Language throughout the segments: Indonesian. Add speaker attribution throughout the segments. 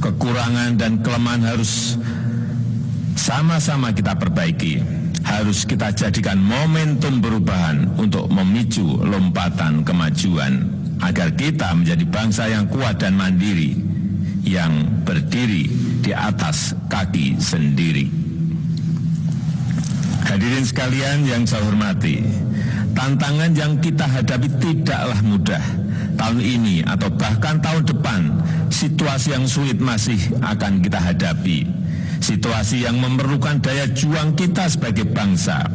Speaker 1: kekurangan dan kelemahan harus sama-sama kita perbaiki. Harus kita jadikan momentum perubahan untuk memicu lompatan kemajuan agar kita menjadi bangsa yang kuat dan mandiri, yang berdiri di atas kaki sendiri. Hadirin sekalian yang saya hormati, tantangan yang kita hadapi tidaklah mudah. Tahun ini atau bahkan tahun depan, situasi yang sulit masih akan kita hadapi. Situasi yang memerlukan daya juang kita sebagai bangsa,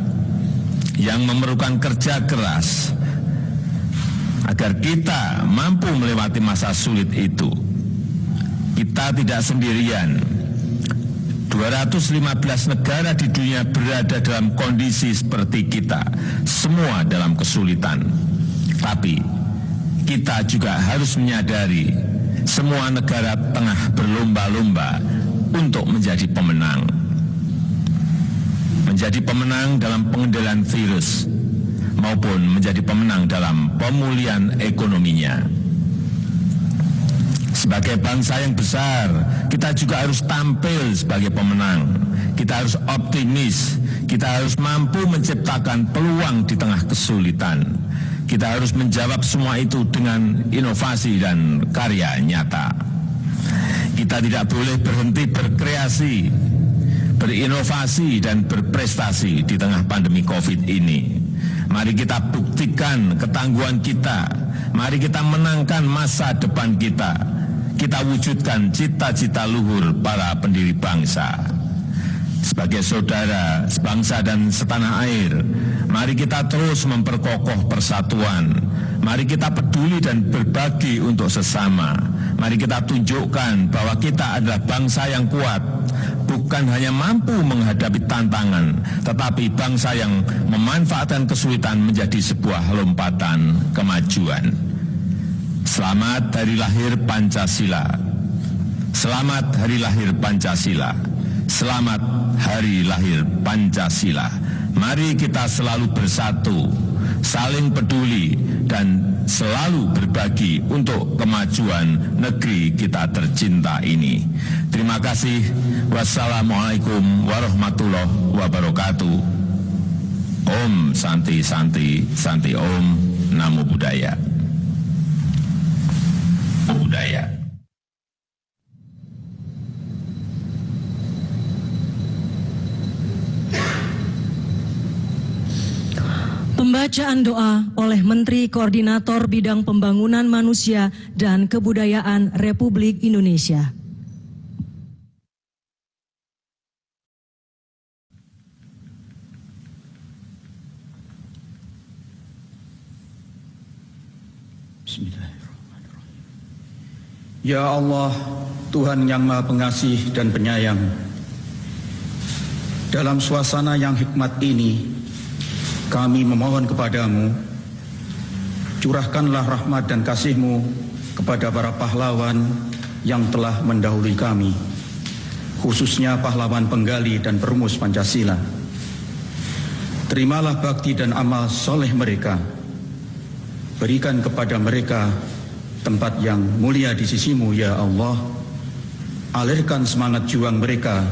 Speaker 1: yang memerlukan kerja keras, agar kita mampu melewati masa sulit itu. Kita tidak sendirian. 215 negara di dunia berada dalam kondisi seperti kita, semua dalam kesulitan. Tapi kita juga harus menyadari semua negara tengah berlomba-lomba untuk menjadi pemenang. Menjadi pemenang dalam pengendalian virus maupun menjadi pemenang dalam pemulihan ekonominya. Sebagai bangsa yang besar, kita juga harus tampil sebagai pemenang. Kita harus optimis, kita harus mampu menciptakan peluang di tengah kesulitan. Kita harus menjawab semua itu dengan inovasi dan karya nyata. Kita tidak boleh berhenti berkreasi, berinovasi dan berprestasi di tengah pandemi COVID ini. Mari kita buktikan ketangguhan kita. Mari kita menangkan masa depan kita. Kita wujudkan cita-cita luhur para pendiri bangsa. Sebagai saudara, sebangsa dan setanah air, mari kita terus memperkokoh persatuan. Mari kita peduli dan berbagi untuk sesama. Mari kita tunjukkan bahwa kita adalah bangsa yang kuat, bukan hanya mampu menghadapi tantangan, tetapi bangsa yang memanfaatkan kesulitan menjadi sebuah lompatan kemajuan. Selamat Hari Lahir Pancasila. Selamat Hari Lahir Pancasila. Selamat Hari Lahir Pancasila. Mari kita selalu bersatu, saling peduli, dan selalu berbagi untuk kemajuan negeri kita tercinta ini. Terima kasih. Wassalamualaikum warahmatullahi wabarakatuh. Om Santi Santi Santi Om. Namo Buddhaya. Budaya.
Speaker 2: Pembacaan doa oleh Menteri Koordinator Bidang Pembangunan Manusia dan Kebudayaan Republik Indonesia.
Speaker 3: Bismillahirrahmanirrahim. Ya Allah, Tuhan yang Maha Pengasih dan Penyayang, dalam suasana yang hikmat ini, kami memohon kepadamu, curahkanlah rahmat dan kasih-Mu kepada para pahlawan yang telah mendahului kami, khususnya pahlawan penggali dan perumus Pancasila. Terimalah bakti dan amal soleh mereka, berikan kepada mereka tempat yang mulia di sisi-Mu, ya Allah. Alirkan semangat juang mereka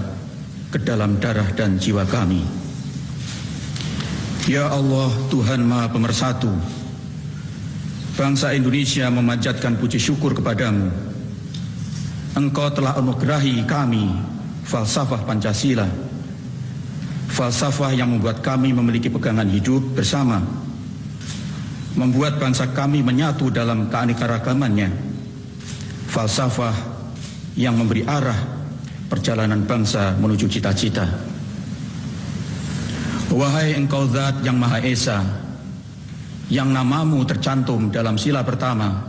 Speaker 3: ke dalam darah dan jiwa kami. Ya Allah, Tuhan Maha Pemersatu, bangsa Indonesia memanjatkan puji syukur kepadamu. Engkau telah anugerahi kami falsafah Pancasila, falsafah yang membuat kami memiliki pegangan hidup bersama, membuat bangsa kami menyatu dalam keanekaragamannya, falsafah yang memberi arah perjalanan bangsa menuju cita-cita. Wahai Engkau Zat yang Maha Esa, yang namamu tercantum dalam sila pertama,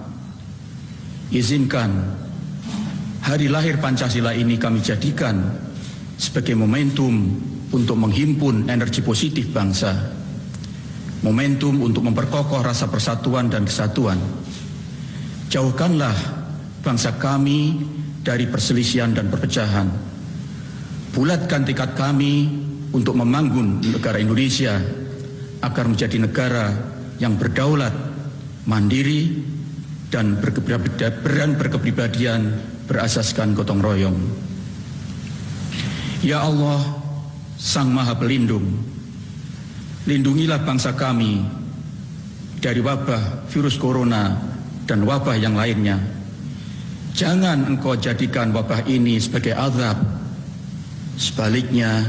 Speaker 3: izinkan hari lahir Pancasila ini kami jadikan sebagai momentum untuk menghimpun energi positif bangsa, momentum untuk memperkokoh rasa persatuan dan kesatuan. Jauhkanlah bangsa kami dari perselisihan dan perpecahan. Bulatkan tekad kami untuk membangun negara Indonesia agar menjadi negara yang berdaulat, mandiri, dan berkepribadian berasaskan gotong royong. Ya Allah, Sang Maha Pelindung, lindungilah bangsa kami dari wabah virus corona dan wabah yang lainnya. Jangan Engkau jadikan wabah ini sebagai azab. Sebaliknya,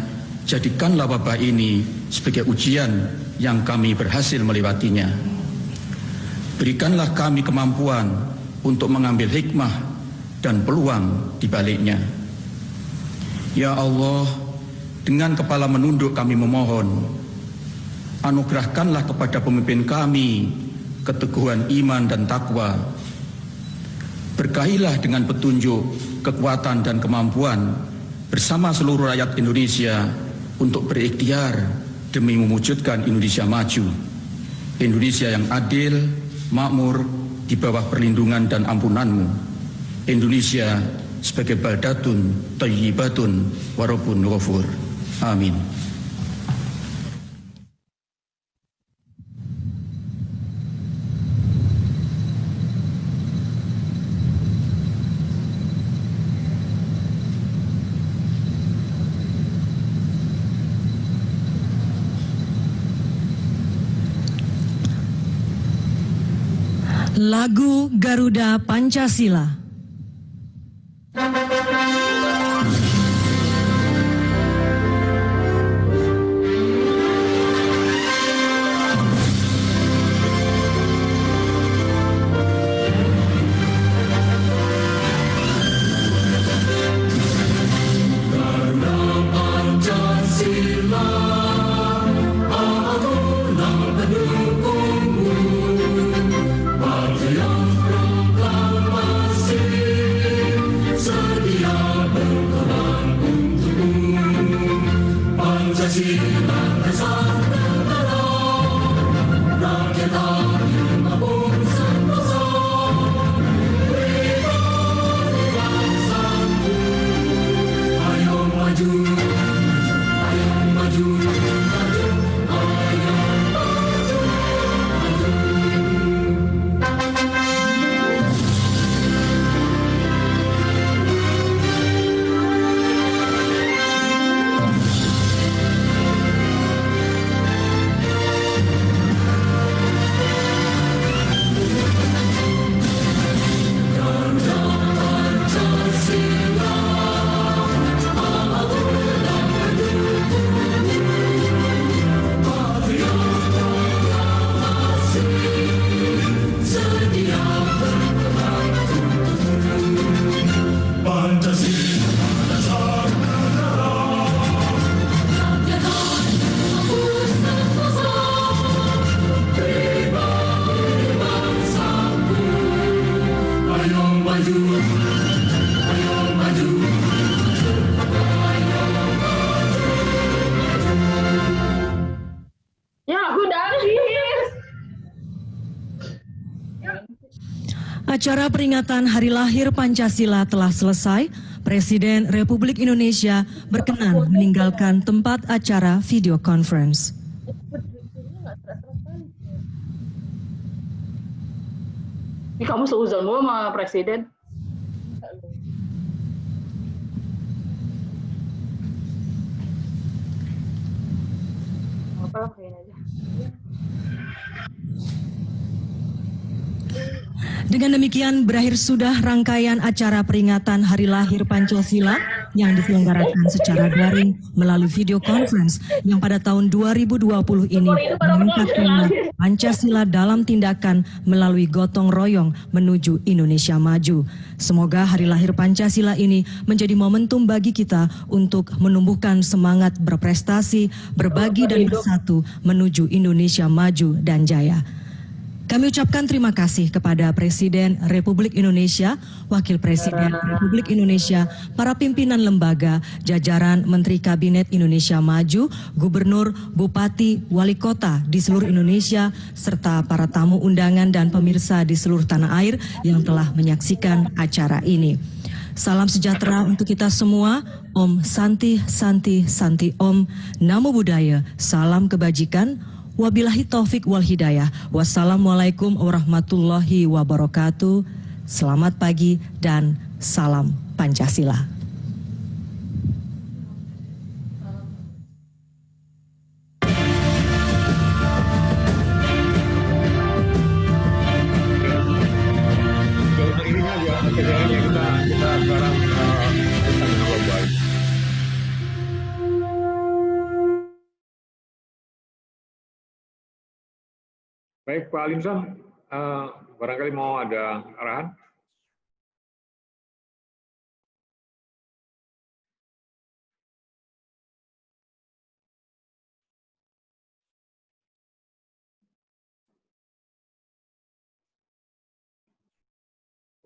Speaker 3: jadikanlah wabah ini sebagai ujian yang kami berhasil melewatinya. Berikanlah kami kemampuan untuk mengambil hikmah dan peluang di baliknya. Ya Allah, dengan kepala menunduk kami memohon, anugerahkanlah kepada pemimpin kami keteguhan iman dan takwa. Berkahilah dengan petunjuk, kekuatan dan kemampuan bersama seluruh rakyat Indonesia untuk berikhtiar demi mewujudkan Indonesia maju. Indonesia yang adil, makmur, di bawah perlindungan dan ampunan-Mu. Indonesia sebagai baldatun thayyibatun wa rabbun ghafur. Amin.
Speaker 2: Lagu Garuda Pancasila. Acara peringatan Hari Lahir Pancasila telah selesai. Presiden Republik Indonesia berkenan meninggalkan tempat acara video conference.
Speaker 4: Ini kamu seuzon mulu sama Presiden? Apalah kayak aja.
Speaker 2: Dengan demikian berakhir sudah rangkaian acara peringatan Hari Lahir Pancasila yang diselenggarakan secara daring melalui video conference yang pada tahun 2020 ini mengangkat tema Pancasila dalam tindakan melalui gotong royong menuju Indonesia maju. Semoga Hari Lahir Pancasila ini menjadi momentum bagi kita untuk menumbuhkan semangat berprestasi, berbagi dan bersatu menuju Indonesia maju dan jaya. Kami ucapkan terima kasih kepada Presiden Republik Indonesia, Wakil Presiden Republik Indonesia, para pimpinan lembaga, jajaran Menteri Kabinet Indonesia Maju, Gubernur, Bupati, Wali Kota di seluruh Indonesia, serta para tamu undangan dan pemirsa di seluruh tanah air yang telah menyaksikan acara ini. Salam sejahtera untuk kita semua. Om Santi Santi Santi Om. Namo Buddhaya. Salam kebajikan. Wabillahi taufik wal hidayah. Wassalamualaikum warahmatullahi wabarakatuh. Selamat pagi dan Salam Pancasila.
Speaker 5: Kita sekarang baik, Pak Alimson, barangkali mau ada arahan?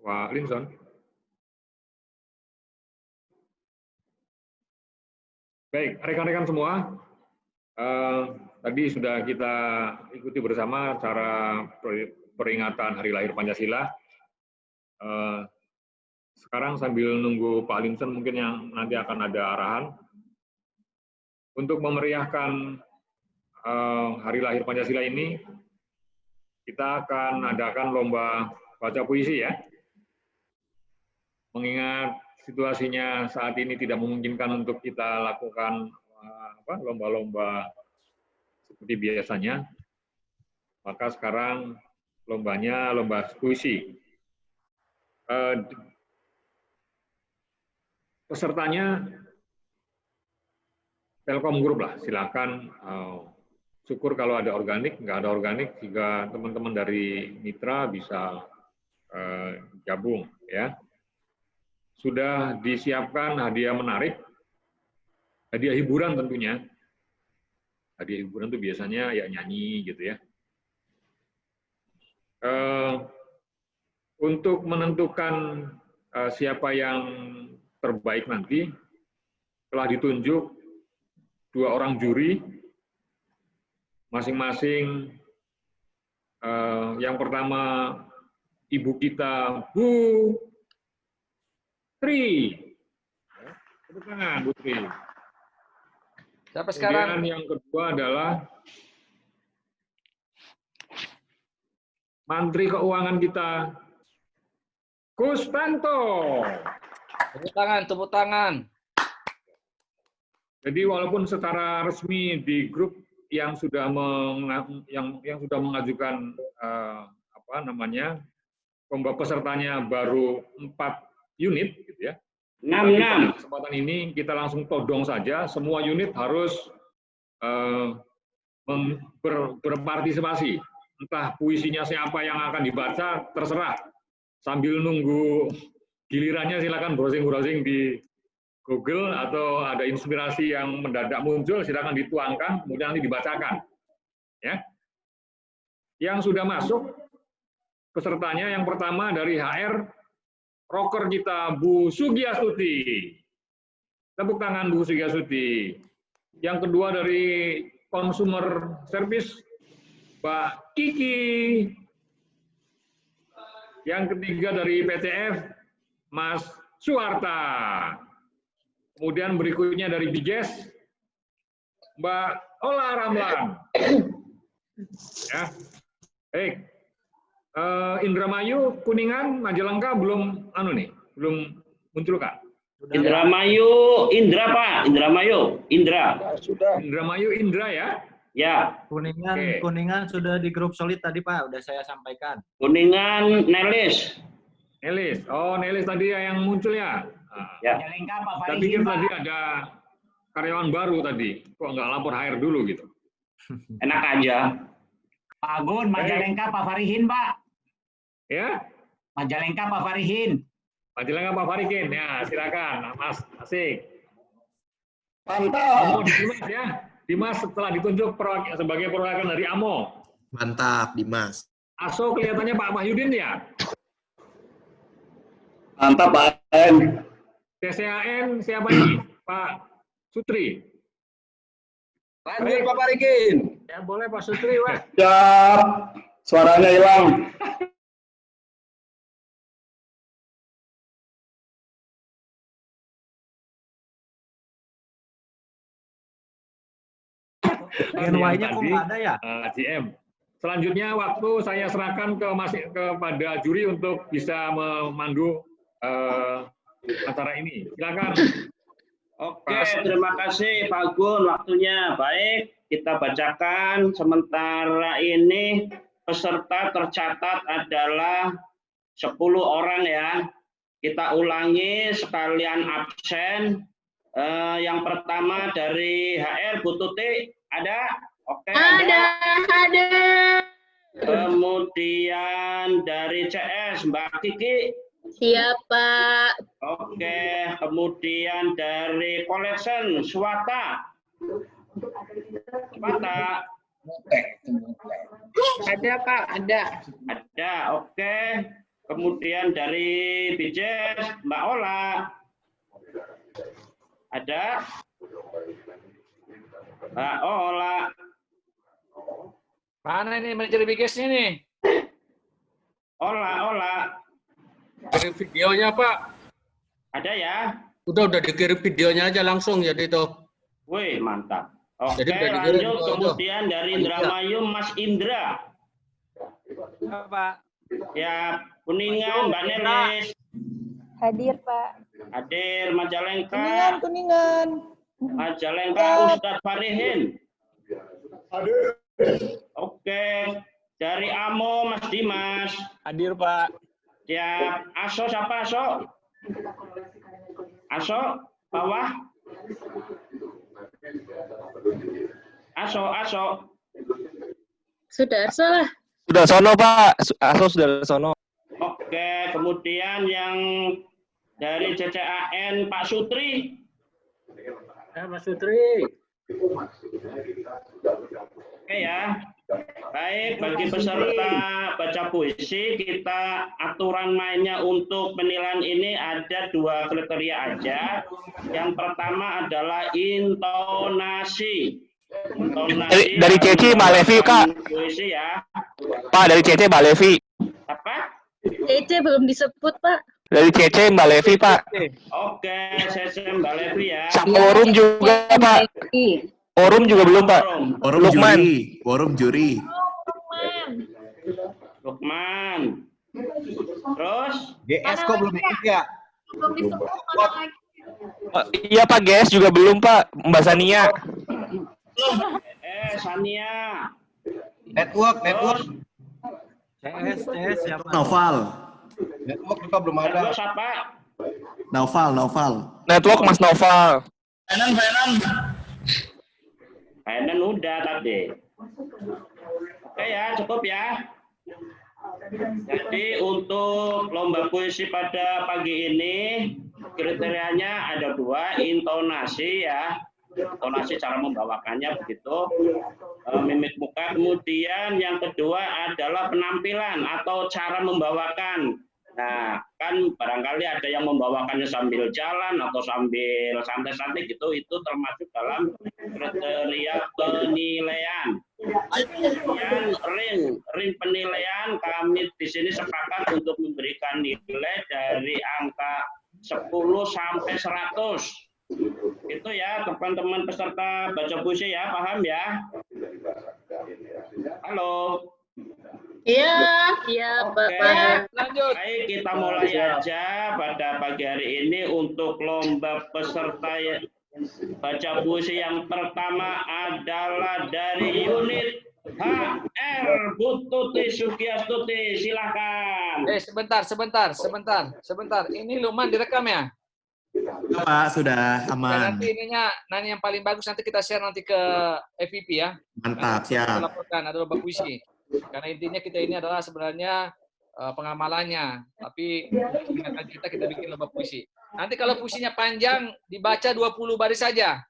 Speaker 5: Pak Alimson. Baik, rekan-rekan semua, tadi sudah kita ikuti bersama cara peringatan Hari Lahir Pancasila. Sekarang sambil nunggu Pak Alimson mungkin yang nanti akan ada arahan untuk memeriahkan Hari Lahir Pancasila ini, kita akan adakan lomba baca puisi ya. Mengingat situasinya saat ini tidak memungkinkan untuk kita lakukan lomba-lomba seperti biasanya, maka sekarang lombanya lomba puisi. Pesertanya Telkom Group lah, silakan. Syukur kalau ada organik, nggak ada organik, jika teman-teman dari mitra bisa gabung ya. Sudah disiapkan hadiah menarik, hadiah hiburan tentunya. Hadiah hiburan itu biasanya ya nyanyi gitu ya. Untuk menentukan siapa yang terbaik nanti, telah ditunjuk 2 orang juri, masing-masing. Yang pertama Ibu kita Bu Tri. Tepuk tangan Bu Tri.
Speaker 6: Siapa sekarang?
Speaker 5: Kemudian yang kedua adalah Menteri Keuangan kita, Kustanto.
Speaker 6: Tepuk tangan.
Speaker 5: Jadi walaupun secara resmi di grup yang sudah mengajukan pesertanya baru 4 unit, gitu ya.
Speaker 7: 6.
Speaker 5: Pada kesempatan ini kita langsung todong saja, semua unit harus berpartisipasi. Entah puisinya siapa yang akan dibaca, terserah. Sambil nunggu gilirannya silakan browsing-browsing di Google, atau ada inspirasi yang mendadak muncul, silakan dituangkan, kemudian nanti dibacakan. Ya. Yang sudah masuk pesertanya, yang pertama dari HR, rocker kita Bu Sugiastuti. Tepuk tangan Bu Sugiastuti. Yang kedua dari Consumer Service, Mbak Kiki. Yang ketiga dari PTF, Mas Suwarta. Kemudian berikutnya dari Biges, Mbak Ola Ramlan. Ya. Baik. Indramayu, Kuningan, Majalengka belum belum muncul Kak.
Speaker 7: Indramayu, Indra Pak, Indramayu, Indra.
Speaker 6: Sudah.
Speaker 5: Indramayu, Indra ya.
Speaker 7: Ya.
Speaker 8: Kuningan,
Speaker 5: Oke.
Speaker 8: Kuningan sudah di grup solid tadi Pak, udah saya sampaikan.
Speaker 7: Kuningan, Nelis.
Speaker 5: Nelis, oh Nelis tadi yang muncul ya.
Speaker 7: Ya.
Speaker 9: Majalengka Pak
Speaker 5: Saya
Speaker 9: Farihin,
Speaker 5: pikir
Speaker 9: Pak.
Speaker 5: tadi ada karyawan baru tadi, kok nggak lapor HR dulu gitu.
Speaker 7: Enak aja.
Speaker 9: Pak Agun, Majalengka Pak Farihin, Pak.
Speaker 5: Ya,
Speaker 9: Majalengka Pak Farihin.
Speaker 5: Majalengka Pak Farikin, ya silakan, Mas, asik.
Speaker 6: Mantap.
Speaker 5: Amo Dimas ya, Dimas setelah ditunjuk sebagai perwakilan dari Amo.
Speaker 10: Mantap, Dimas.
Speaker 5: Aso kelihatannya Pak Mahyudin ya.
Speaker 7: Mantap Pak En.
Speaker 5: TCAN siapa ini? Pak Sutri.
Speaker 6: Lanjut Pak Farikin.
Speaker 5: Ya boleh Pak Sutri, Pak.
Speaker 7: Siap. Suaranya hilang.
Speaker 8: Gen Y-nya kok nggak ada ya?
Speaker 5: GM. Selanjutnya waktu saya serahkan kepada juri untuk bisa memandu acara ini. Silakan.
Speaker 7: Oke, terima kasih Pak Gun, waktunya. Baik, kita bacakan. Sementara ini peserta tercatat adalah 10 orang ya. Kita ulangi sekalian absen. Yang pertama dari HR, Bu Tuti, ada? Oke, ada. Kemudian dari CS, Mbak Kiki.
Speaker 4: Siap, Pak.
Speaker 7: Oke, kemudian dari collection Swata. Swata.
Speaker 4: Ada, Pak, ada.
Speaker 7: Ada, oke. Kemudian dari BJS Mbak Ola. Ada? Mbak Ola.
Speaker 6: Mana ini manajer biggest-nya nih?
Speaker 7: Ola.
Speaker 10: Kirim videonya, Pak.
Speaker 7: Ada ya?
Speaker 10: Udah dikirim videonya aja langsung jadi itu.
Speaker 7: Wih, mantap. Oke,
Speaker 10: Jadi udah dikirim
Speaker 7: lanjut.
Speaker 10: itu aja.
Speaker 7: Kemudian dari Indramayu Mas Indra.
Speaker 8: Pak.
Speaker 7: Ya, Kuningan Mbak Nelis.
Speaker 4: Hadir, Pak.
Speaker 7: Hadir Majalengka.
Speaker 4: Kuningan.
Speaker 7: Majalengka Ustadz Farihin.
Speaker 6: Hadir.
Speaker 7: Oke. Dari Amo Mas Dimas.
Speaker 6: Hadir, Pak.
Speaker 7: Siap. Aso siapa Aso? Aso bawah. Aso.
Speaker 4: Sudah, salah.
Speaker 6: Sudah sono, Pak. Aso sudah sono.
Speaker 7: Oke, kemudian yang dari CCAN Pak Sutri.
Speaker 6: Mas Sutri.
Speaker 7: Oke ya. Baik, bagi peserta baca puisi, kita aturan mainnya untuk penilaian ini ada 2 kriteria aja. Yang pertama adalah intonasi.
Speaker 6: Dari Ceci Mbak Levi, Kak.
Speaker 7: Puisi ya.
Speaker 6: Pak, dari Cece Mbak Levi.
Speaker 7: Apa?
Speaker 4: Cece belum disebut, Pak.
Speaker 6: Dari Cece Mbak Levi, Pak.
Speaker 7: Oke, saya Mbak Levi ya.
Speaker 6: Sama Orum juga, Pak. Orum juga belum, Pak. Lukman.
Speaker 11: Forum juri.
Speaker 7: Lukman. Terus?
Speaker 8: GS kok belum ikut ya?
Speaker 4: Belum disebut mana lagi.
Speaker 6: Iya, Pak, GS juga belum, Pak. Mbak Sania.
Speaker 7: Sania.
Speaker 8: Network.
Speaker 11: CS siapa? Noval.
Speaker 8: Network juga belum ada.
Speaker 7: Terus siapa?
Speaker 11: Noval.
Speaker 6: Network Mas Noval.
Speaker 7: Penen udah tadi. Oke ya, cukup ya. Jadi untuk lomba puisi pada pagi ini kriterianya ada 2, intonasi ya. Intonasi cara membawakannya begitu, mimik muka. Kemudian yang kedua adalah penampilan atau cara membawakan. Nah, kan barangkali ada yang membawakannya sambil jalan atau sambil santai-santai gitu, itu termasuk dalam kriteria penilaian. Kemudian ring penilaian kami di sini sepakat untuk memberikan nilai dari angka 10 sampai 100. Itu ya teman-teman peserta baca puisi ya, paham ya? Halo.
Speaker 4: Iya, Bapak.
Speaker 7: Lanjut. Baik, kita mulai aja pada pagi hari ini untuk lomba peserta baca puisi yang pertama adalah dari unit HR Bu Tuti Sugiastuti, silakan.
Speaker 6: Sebentar. Ini Luman direkam ya?
Speaker 11: Pak, sudah aman.
Speaker 6: Nanti nanti yang paling bagus nanti kita share nanti ke FVP ya.
Speaker 11: Mantap,
Speaker 6: Kita
Speaker 11: siap.
Speaker 6: laporkan ada lomba puisi. Karena intinya kita ini adalah sebenarnya pengamalannya, tapi kita bikin lomba puisi. Nanti kalau puisinya panjang dibaca 20 baris saja.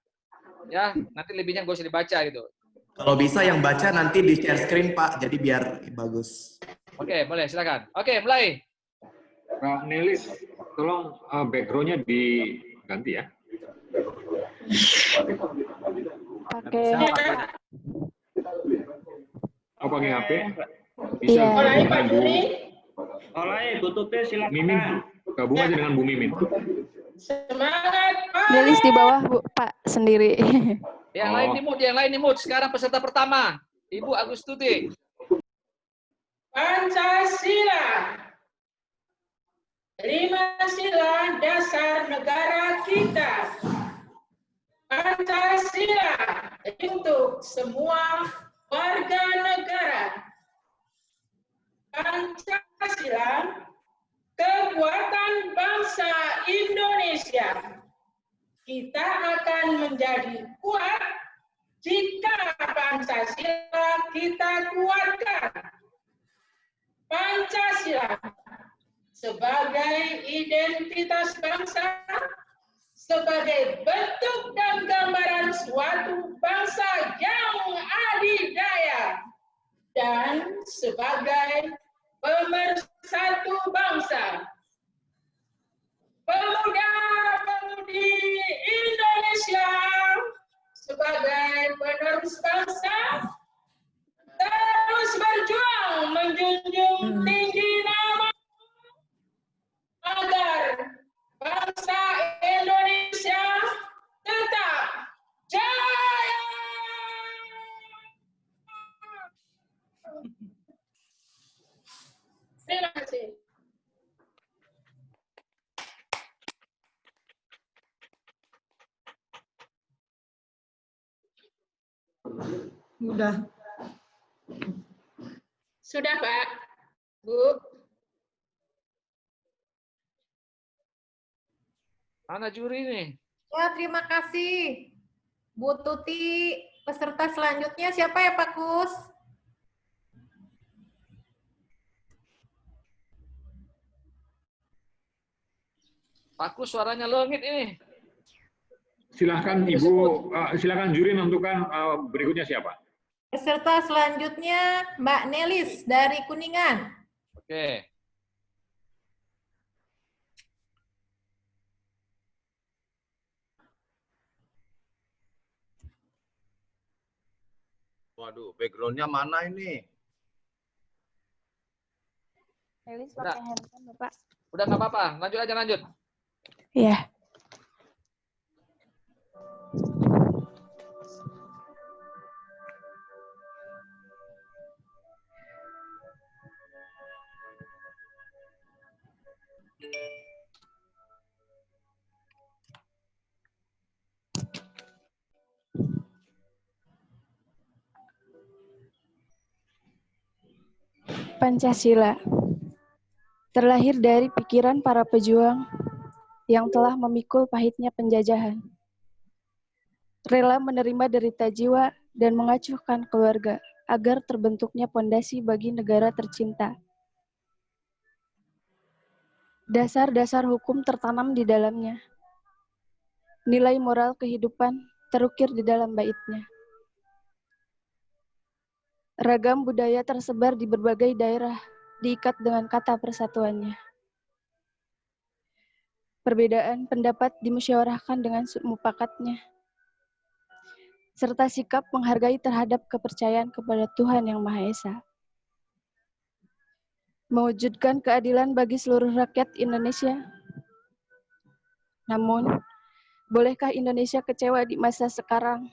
Speaker 6: Ya, nanti lebihnya nggak usah dibaca gitu.
Speaker 11: Kalau bisa yang baca nanti di share screen, Pak. Jadi biar bagus.
Speaker 6: Oke, boleh silakan. Oke, mulai.
Speaker 5: Kak Nelis, tolong background-nya diganti ya.
Speaker 4: Oke.
Speaker 5: Oh, pakai HP? Bisa.
Speaker 7: Oleh Bu Tuti, silakan.
Speaker 5: Mimin, gabung aja dengan Bu Mimin.
Speaker 4: Nelis di bawah, Bu, Pak, sendiri.
Speaker 6: Yang lain di mood. Sekarang peserta pertama, Ibu Agustuti.
Speaker 12: Pancasila. 5 sila dasar negara kita. Pancasila untuk semua warga negara. Pancasila kekuatan bangsa Indonesia. Kita akan menjadi kuat jika Pancasila kita kuatkan. Pancasila sebagai identitas bangsa, sebagai bentuk dan gambaran suatu bangsa yang adidaya, dan sebagai pemersatu bangsa. Pemuda-pemudi Indonesia sebagai penerus bangsa terus berjuang menjunjung tinggi nama agar bangsa Indonesia tetap jaya. Terima kasih.
Speaker 2: Sudah.
Speaker 12: Sudah, Pak. Bu.
Speaker 6: Mana juri nih?
Speaker 13: Ya, terima kasih. Bu Tuti, peserta selanjutnya siapa ya Pak Kus?
Speaker 6: Pak Kus suaranya lengit ini.
Speaker 5: Silahkan Ibu, silahkan juri menentukan berikutnya siapa.
Speaker 13: Peserta selanjutnya Mbak Nelis dari Kuningan.
Speaker 6: Oke.
Speaker 8: Waduh, backgroundnya mana ini?
Speaker 14: Nelis pakai handphone, Bapak.
Speaker 6: Udah nggak apa-apa, lanjut aja lanjut.
Speaker 14: Iya. Pancasila terlahir dari pikiran para pejuang yang telah memikul pahitnya penjajahan, rela menerima derita jiwa dan mengacuhkan keluarga agar terbentuknya pondasi bagi negara tercinta. Dasar-dasar hukum tertanam di dalamnya. Nilai moral kehidupan terukir di dalam baitnya. Ragam budaya tersebar di berbagai daerah, diikat dengan kata persatuannya. Perbedaan pendapat dimusyawarahkan dengan mufakatnya, serta sikap menghargai terhadap kepercayaan kepada Tuhan Yang Maha Esa. Mewujudkan keadilan bagi seluruh rakyat Indonesia. Namun, bolehkah Indonesia kecewa di masa sekarang?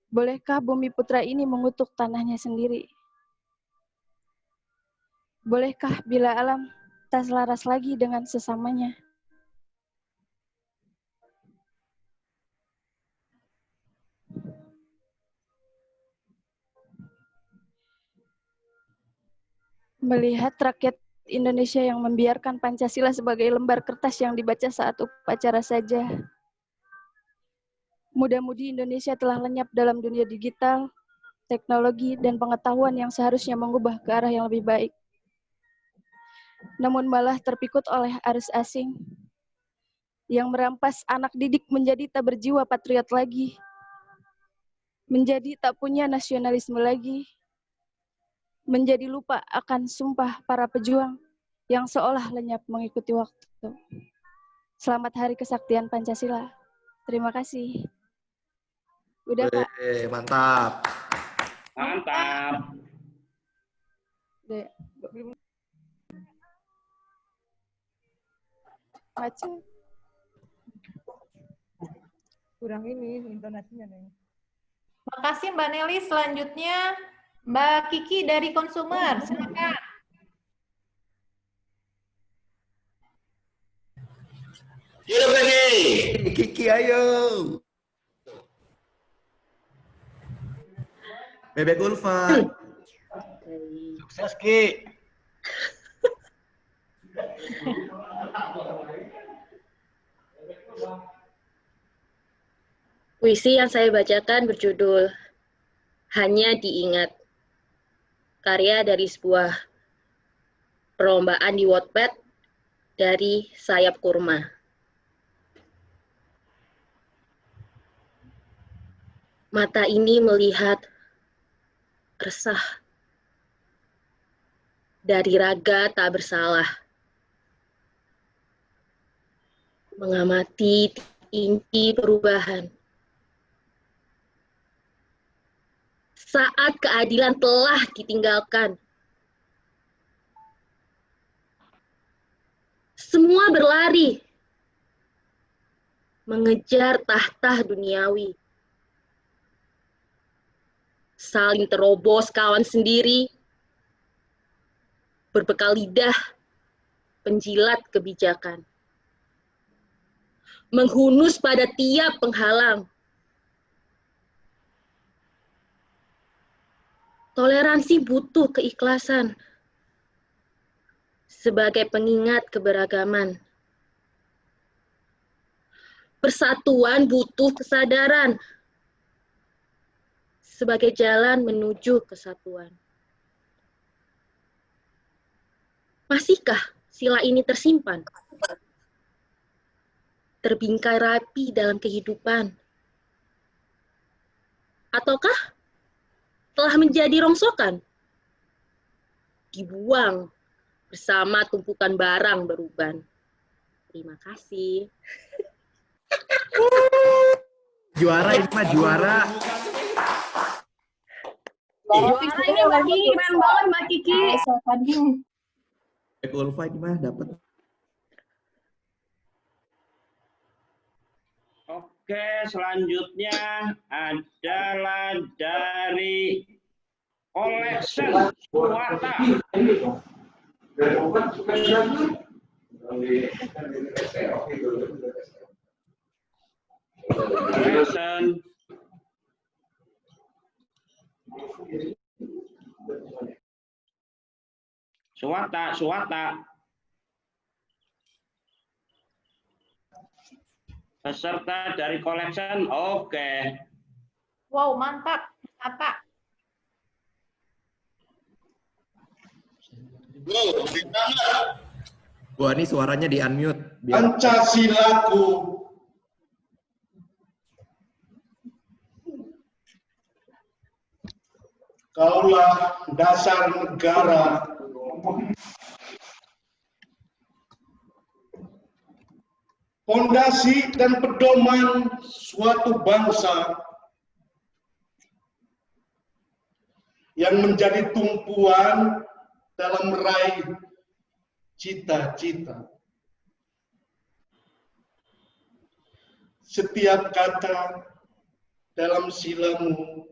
Speaker 14: Bolehkah bumi putra ini mengutuk tanahnya sendiri? Bolehkah bila alam tak selaras lagi dengan sesamanya? Melihat rakyat Indonesia yang membiarkan Pancasila sebagai lembar kertas yang dibaca saat upacara saja. Muda-mudi Indonesia telah lenyap dalam dunia digital, teknologi, dan pengetahuan yang seharusnya mengubah ke arah yang lebih baik. Namun malah terpikut oleh arus asing yang merampas anak didik menjadi tak berjiwa patriot lagi, menjadi tak punya nasionalisme lagi, menjadi lupa akan sumpah para pejuang yang seolah lenyap mengikuti waktu. Selamat Hari Kesaktian Pancasila. Terima kasih. Udah, Pak.
Speaker 11: Mantap.
Speaker 7: Mantap.
Speaker 14: Udah. Baca.
Speaker 15: Kurang ini intonasinya, Neng.
Speaker 13: Makasih Mbak Nelly. Selanjutnya Mbak Kiki dari Konsumer. Silakan.
Speaker 16: Hidup lagi.
Speaker 11: Kiki ayo. Bebek Ulfa.
Speaker 9: Sukses Ki.
Speaker 17: Puisi yang saya bacakan berjudul Hanya Diingat, karya dari sebuah perlombaan di Wattpad dari Sayap Kurma. Mata ini melihat resah dari raga tak bersalah, mengamati inti perubahan. Saat keadilan telah ditinggalkan, semua berlari mengejar tahta duniawi, saling terobos kawan sendiri, berbekal lidah penjilat kebijakan, menghunus pada tiap penghalang. Toleransi butuh keikhlasan sebagai pengingat keberagaman. Persatuan butuh kesadaran sebagai jalan menuju kesatuan. Masihkah sila ini tersimpan? Terbingkai rapi dalam kehidupan? Ataukah telah menjadi rongsokan? Dibuang bersama tumpukan barang beruban. Terima kasih.
Speaker 11: Juara ini mah juara.
Speaker 17: Juara ini Mbak Kiki, keren banget Mbak Kiki.
Speaker 11: Bebek Ulfa ini mah dapat.
Speaker 7: Oke, selanjutnya adalah dari Collection Suwata. Collection Suwata. Peserta dari Collection, oke.
Speaker 13: Wow, mantap. Apa?
Speaker 11: Wah, ini suaranya di unmute.
Speaker 18: Pancasilaku. Kaulah dasar negara. Fondasi dan pedoman suatu bangsa yang menjadi tumpuan dalam meraih cita-cita. Setiap kata dalam silamu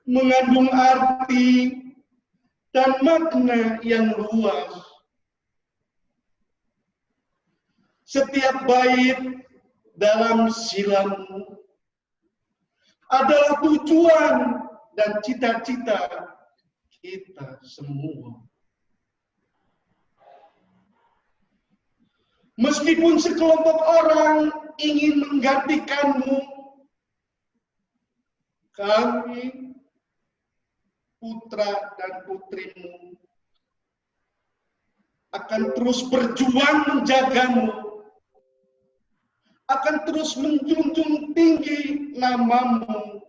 Speaker 18: mengandung arti dan makna yang luas. Setiap bait dalam silamu adalah tujuan dan cita-cita kita semua. Meskipun sekelompok orang ingin menggantikanmu, kami, putra dan putrimu, akan terus berjuang menjagamu, akan terus menjunjung tinggi namamu,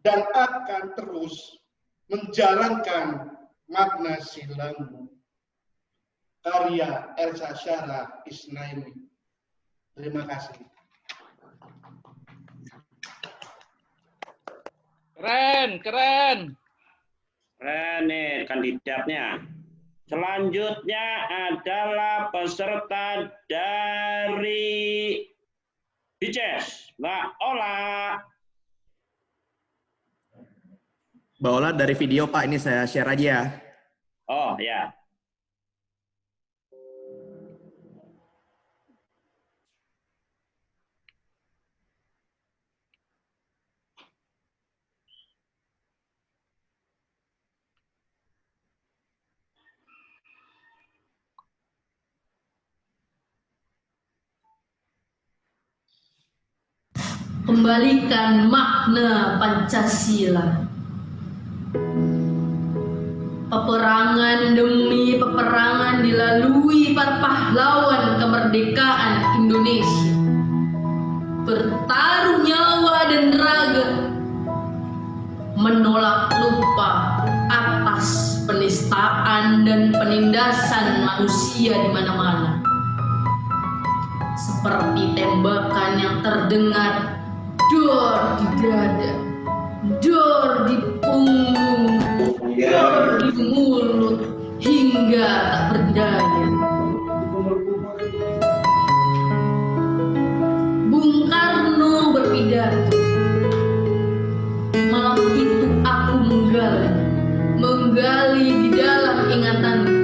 Speaker 18: dan akan terus menjalankan makna silamu. Karya Elsa Syara Isnaini. Terima kasih.
Speaker 6: Keren.
Speaker 7: Keren nih kandidatnya. Selanjutnya adalah peserta dari BCS, Mbak Ola.
Speaker 11: Mbak Ola dari video Pak, ini saya share aja ya.
Speaker 7: Oh ya.
Speaker 17: kembalikan makna Pancasila. Peperangan demi peperangan dilalui para pahlawan kemerdekaan Indonesia. Bertaruh nyawa dan raga, menolak lupa atas penistaan dan penindasan manusia di mana-mana. Seperti tembakan yang terdengar dor di dada, dor di punggung, dor di mulut, hingga tak berdaya. Bung Karno berpidato, malam itu aku menggali di dalam ingatanku,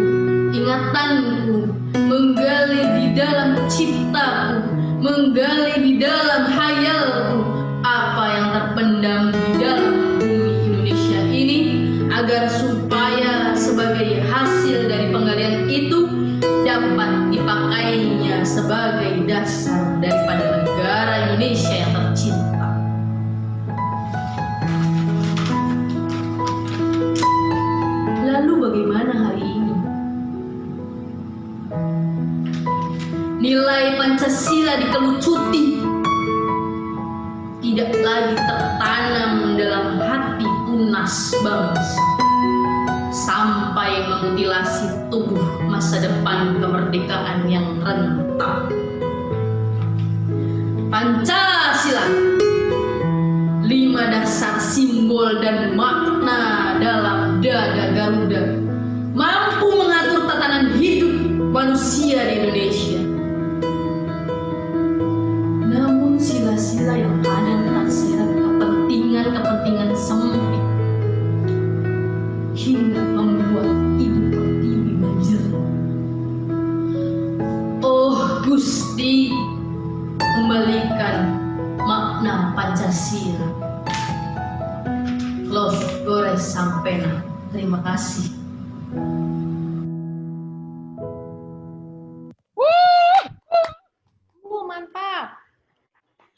Speaker 17: menggali di dalam ciptaku, menggali di dalam hayalku, apa yang terpendam di dalam bumi Indonesia ini, agar supaya sebagai hasil dari penggalian itu dapat dipakainya sebagai dasar daripada negara Indonesia yang tercinta. Lalu bagaimana hari ini? Nilai Pancasila dikelucuti, tidak lagi tertanam dalam hati tunas bangsa, sampai memutilasi tubuh masa depan kemerdekaan yang rentan. Pancasila, 5 dasar simbol dan makna dalam dada Garuda, mampu mengatur tatanan hidup manusia di Indonesia. Namun sila-sila yang kadang terseret kepentingan sempit, hingga membuat ibu pertiwi menjerit. Oh Gusti, kembalikan makna Pancasila. Los Gores Sampena. Terima kasih.
Speaker 13: Mantap.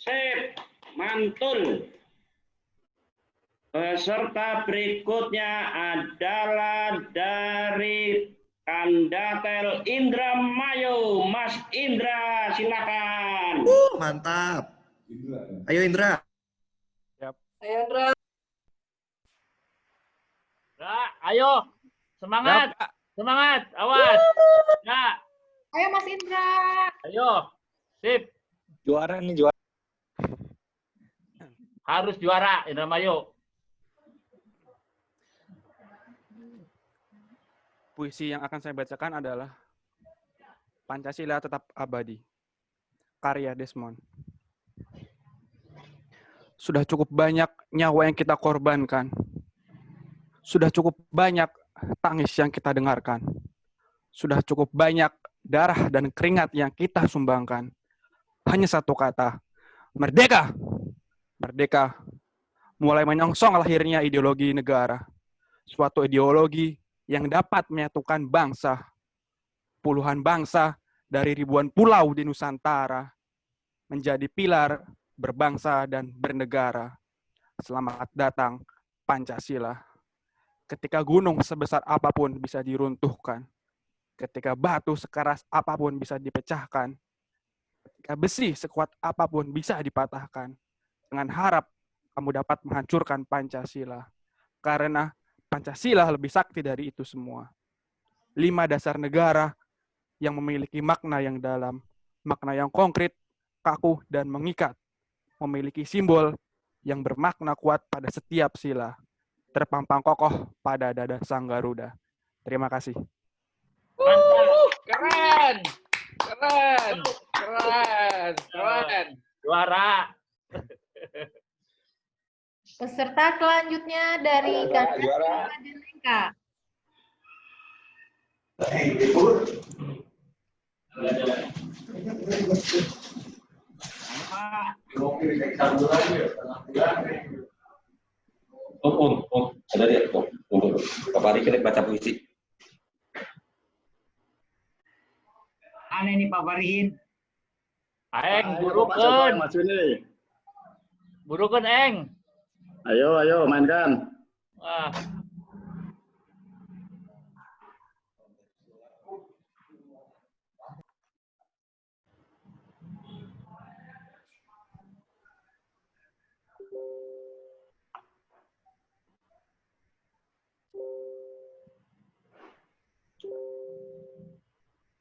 Speaker 7: Sip, mantul. Peserta berikutnya adalah dari Kandatel Indramayu. Mas Indra, silakan.
Speaker 11: Mantap. Ayo Indra.
Speaker 17: Ayo Indra.
Speaker 12: Ayo, semangat, semangat, awas. Ya.
Speaker 13: Ayo Mas Indra.
Speaker 12: Ayo, sip.
Speaker 9: Juara nih, juara.
Speaker 12: Harus juara, Indramayu.
Speaker 16: Puisi yang akan saya bacakan adalah Pancasila Tetap Abadi, karya Desmond. Sudah cukup banyak nyawa yang kita korbankan. Sudah cukup banyak tangis yang kita dengarkan. Sudah cukup banyak darah dan keringat yang kita sumbangkan. Hanya satu kata, merdeka! Merdeka mulai menyongsong lahirnya ideologi negara. Suatu ideologi yang dapat menyatukan bangsa. Puluhan bangsa dari ribuan pulau di Nusantara menjadi pilar berbangsa dan bernegara. Selamat datang Pancasila. Ketika gunung sebesar apapun bisa diruntuhkan. Ketika batu sekeras apapun bisa dipecahkan. Ketika besi sekuat apapun bisa dipatahkan. Dengan harap kamu dapat menghancurkan Pancasila. Karena Pancasila lebih sakti dari itu semua. 5 dasar negara yang memiliki makna yang dalam. Makna yang konkret, kaku, dan mengikat. Memiliki simbol yang bermakna kuat pada setiap sila. Terpampang kokoh pada dada Sang Garuda. Terima kasih.
Speaker 12: Keren, keren, keren, keren. Juara.
Speaker 13: Peserta selanjutnya dari Kandatel Majalengka.
Speaker 19: Ada dia. Pak Farihin kita baca puisi.
Speaker 9: Aneh nih Pak Farihin.
Speaker 12: Aeng, burukan. Burukan Eng.
Speaker 20: Ayo, mainkan.
Speaker 12: Wah.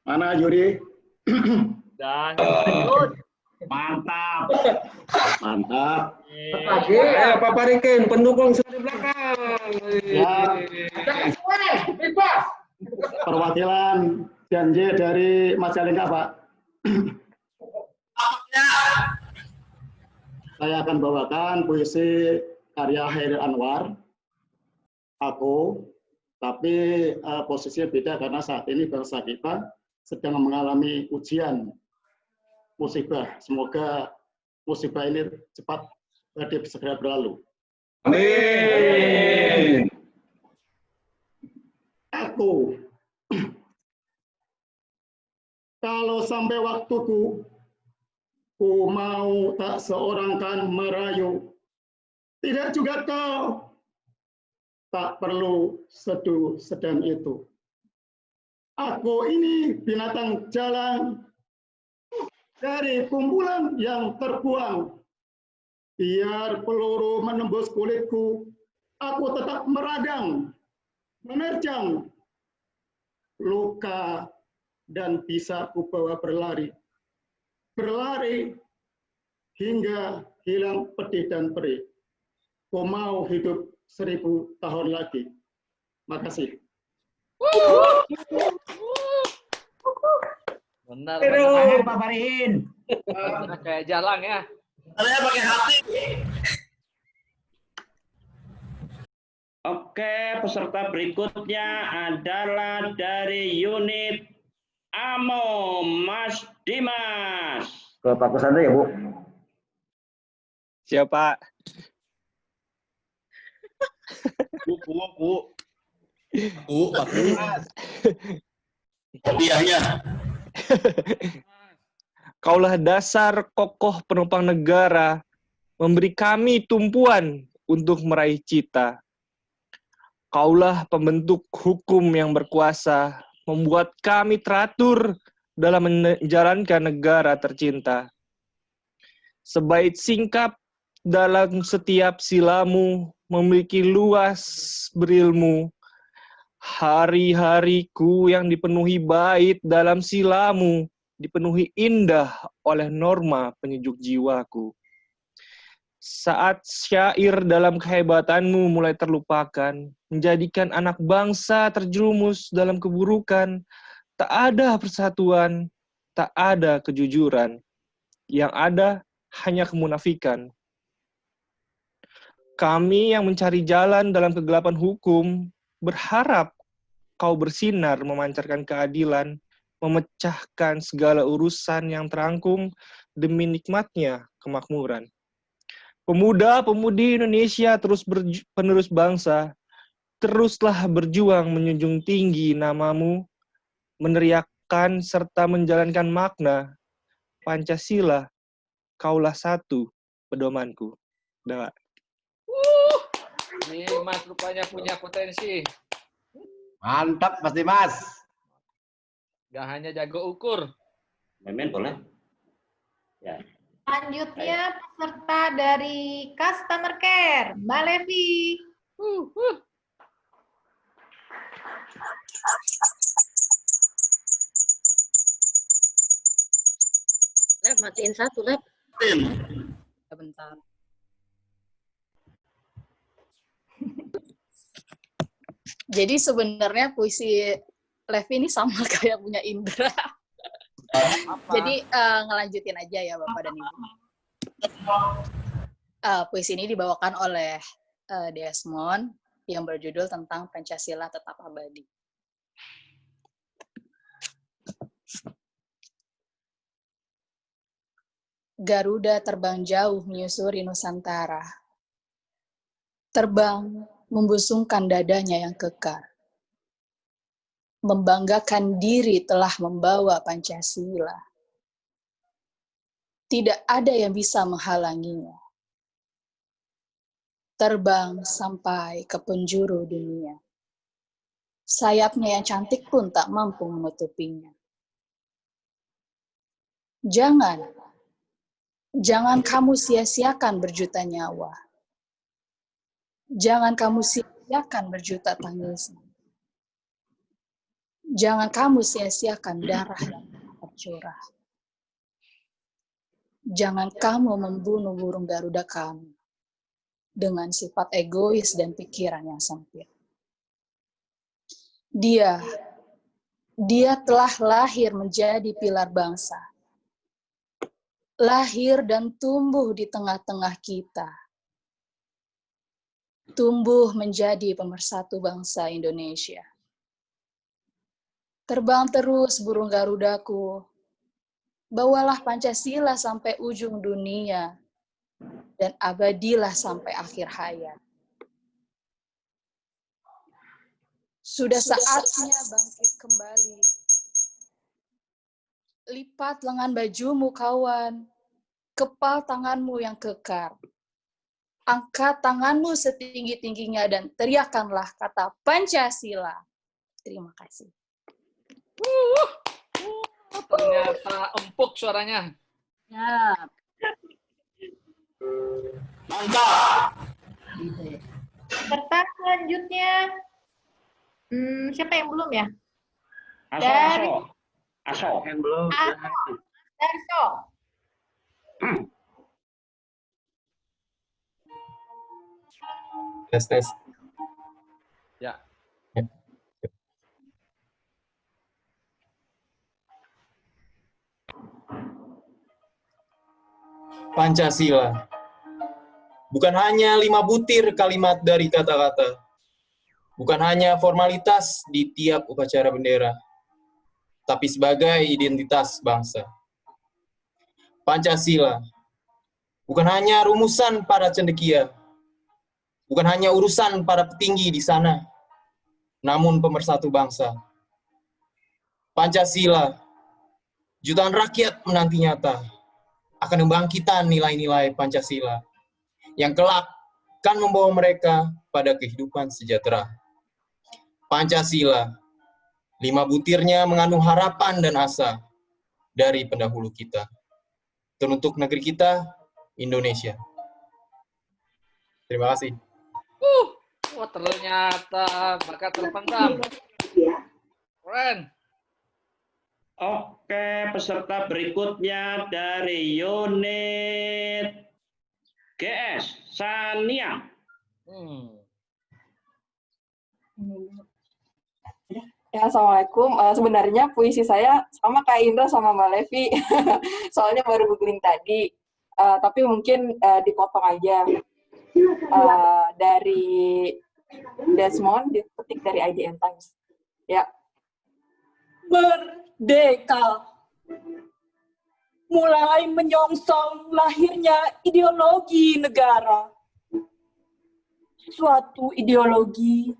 Speaker 20: Mana Yuri?
Speaker 12: Dan lanjut.
Speaker 20: Mantap. Mantap.
Speaker 10: Ayo Pak Parikin, pendukung di belakang.
Speaker 20: Ya. Perwakilan Janji dari Majalengka, Pak. Saya akan bawakan puisi karya Hairil Anwar, Aku, tapi posisinya beda karena saat ini bangsa kita sedang mengalami ujian musibah. Semoga musibah ini cepat segera berlalu.
Speaker 10: Amin.
Speaker 20: Aku, kalau sampai waktuku, ku mau tak seorang kan merayu. Tidak juga kau, tak perlu seduh sedang itu. Aku ini binatang jalan dari kumpulan yang terbuang. Biar peluru menembus kulitku, aku tetap meradang, menerjang luka dan bisa kubawa berlari. Berlari hingga hilang pedih dan perih. Ku mau hidup 1000 tahun lagi. Makasih.
Speaker 6: Benar.
Speaker 12: Tangan Pak Farihin.
Speaker 6: Kayak jalan ya.
Speaker 12: Saya pakai hati.
Speaker 7: Oke, peserta berikutnya adalah dari unit AMO, Mas Dimas.
Speaker 19: Ke Pak Kusandra ya, Bu?
Speaker 21: Siapa?
Speaker 19: Bu, Pak Dimas. Hadiahnya.
Speaker 21: Kaulah dasar kokoh penopang negara, memberi kami tumpuan untuk meraih cita. Kaulah pembentuk hukum yang berkuasa, membuat kami teratur dalam menjalankan negara tercinta. Sebaik singkap dalam setiap silamu, memiliki luas berilmu. Hari-hariku yang dipenuhi bait dalam silamu, dipenuhi indah oleh norma penyejuk jiwaku. Saat syair dalam kehebatanmu mulai terlupakan, menjadikan anak bangsa terjerumus dalam keburukan, tak ada persatuan, tak ada kejujuran, yang ada hanya kemunafikan. Kami yang mencari jalan dalam kegelapan hukum, berharap kau bersinar memancarkan keadilan, memecahkan segala urusan yang terangkum demi nikmatnya kemakmuran. Pemuda-pemudi Indonesia terus penerus bangsa, teruslah berjuang menjunjung tinggi namamu, meneriakkan serta menjalankan makna Pancasila, kaulah satu pedomanku. Dah.
Speaker 6: Nih Mas rupanya punya potensi.
Speaker 19: Mantap, Mas Dimas.
Speaker 6: Gak hanya jago ukur.
Speaker 7: Memen boleh? Ya.
Speaker 13: Selanjutnya peserta dari Customer Care, Mbak Levi.
Speaker 22: Lab, matiin satu, Lab. Bentar. Jadi sebenarnya puisi Levi ini sama kayak punya Indra. Jadi ngelanjutin aja ya Bapak dan Ibu. Puisi ini dibawakan oleh Desmond yang berjudul tentang Pancasila tetap abadi. Garuda terbang jauh menyusuri Nusantara. Terbang membusungkan dadanya yang kekar. Membanggakan diri telah membawa Pancasila. Tidak ada yang bisa menghalanginya. terbang sampai ke penjuru dunia. Sayapnya yang cantik pun tak mampu menutupinya. Jangan kamu sia-siakan berjuta nyawa. Jangan kamu sia-siakan berjuta tangis. Jangan kamu sia-siakan darah yang tercurah. Jangan kamu membunuh burung Garuda kamu dengan sifat egois dan pikiran yang sempit. Dia telah lahir menjadi pilar bangsa. Lahir dan tumbuh di tengah-tengah kita. Tumbuh menjadi pemersatu bangsa Indonesia. Terbang terus burung Garudaku. Bawalah Pancasila sampai ujung dunia. Dan abadilah sampai akhir hayat. Sudah saatnya bangkit kembali. Lipat lengan bajumu, kawan. Kepal tanganmu yang kekar. Angkat tanganmu setinggi-tingginya dan teriakanlah kata Pancasila. Terima kasih.
Speaker 6: Ternyata empuk suaranya.
Speaker 22: Ya.
Speaker 13: Mantap. Peserta selanjutnya. Siapa yang belum ya?
Speaker 7: Aso. Yang belum.
Speaker 13: Darso.
Speaker 1: Tes.
Speaker 6: Ya.
Speaker 1: Pancasila. Bukan hanya 5 butir kalimat dari kata-kata. Bukan hanya formalitas di tiap upacara bendera, tapi sebagai identitas bangsa. Pancasila. Bukan hanya rumusan para cendekia. Bukan hanya urusan para petinggi di sana, namun pemersatu bangsa. Pancasila. Jutaan rakyat menanti nyata akan kebangkitan nilai-nilai Pancasila yang kelak akan membawa mereka pada kehidupan sejahtera. Pancasila, 5 butirnya mengandung harapan dan asa dari pendahulu kita. Teruntuk negeri kita, Indonesia. Terima kasih.
Speaker 6: Wah, ternyata bakat terpendam. Keren.
Speaker 7: Oke, peserta berikutnya dari unit GS, Sania.
Speaker 3: Ya, Assalamualaikum. Sebenarnya puisi saya sama kayak Indra sama Mbak Levi. Soalnya baru googling tadi. Tapi mungkin dipotong aja. Dari Desmond, dipetik dari IDN Times. Ya.
Speaker 23: Merdeka. Mulai menyongsong lahirnya ideologi negara. Suatu ideologi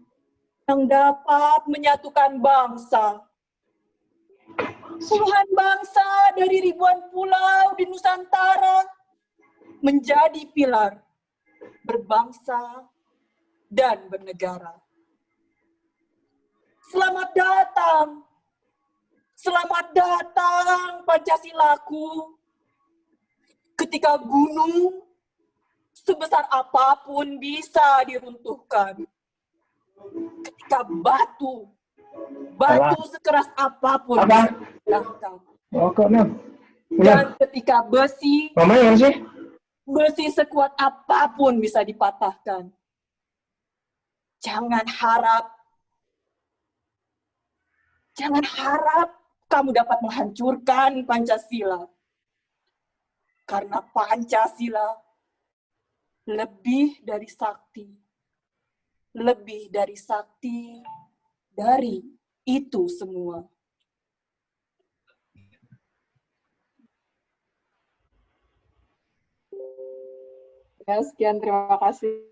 Speaker 23: yang dapat menyatukan bangsa. Puluhan bangsa dari ribuan pulau di Nusantara menjadi pilar berbangsa dan bernegara. Selamat datang Pancasilaku. Ketika gunung sebesar apapun bisa diruntuhkan. Ketika batu sekeras apapun bisa dipecahkan. Dan ketika besi sekuat apapun bisa dipatahkan. Jangan harap kamu dapat menghancurkan Pancasila. Karena Pancasila lebih dari sakti. Lebih dari sakti dari itu semua.
Speaker 3: Ya, sekian, terima kasih.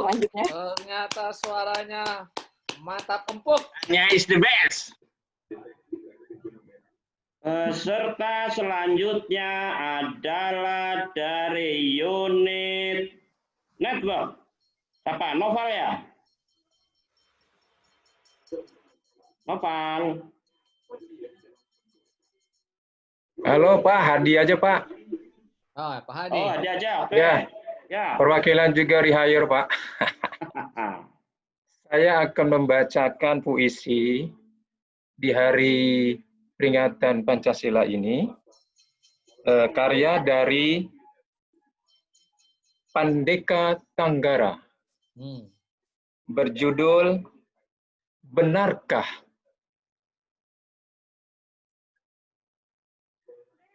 Speaker 3: Selanjutnya.
Speaker 6: Ternyata suaranya mantap, empuk.
Speaker 7: Nya is the best. Peserta selanjutnya adalah dari unit network, Siapa? Noval ya? Noval.
Speaker 10: Halo Pak, Hadi aja Pak.
Speaker 6: Oh, Pak Hadi.
Speaker 7: Oh, Hadi aja. Oke.
Speaker 10: Ya,
Speaker 7: Ya.
Speaker 10: perwakilan juga rehire Pak. Saya akan membacakan puisi di hari peringatan Pancasila ini. Karya dari Pandeka Tanggara. Berjudul Benarkah?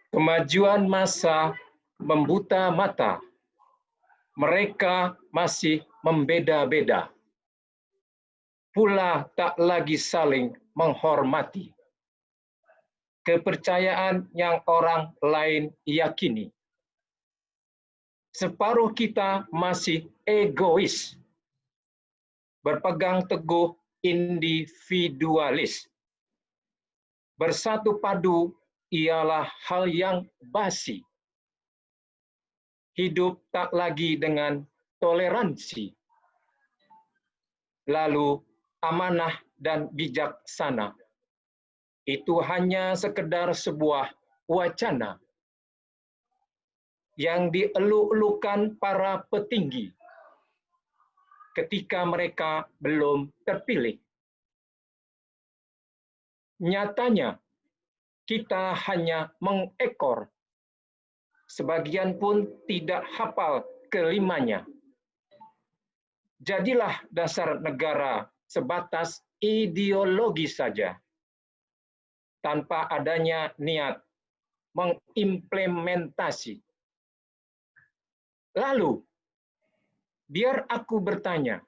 Speaker 10: Kemajuan masa membuta mata. Mereka masih membeda-beda. Pula tak lagi saling menghormati. Kepercayaan yang orang lain yakini. Separuh kita masih egois. Berpegang teguh individualis. Bersatu padu ialah hal yang basi. Hidup tak lagi dengan toleransi. Lalu amanah dan bijaksana. Itu hanya sekedar sebuah wacana yang dieluk-elukan para petinggi ketika mereka belum terpilih. Nyatanya, kita hanya mengekor. Sebagian pun tidak hafal kelimanya. Jadilah dasar negara sebatas ideologi saja, tanpa adanya niat mengimplementasi. Lalu, biar aku bertanya,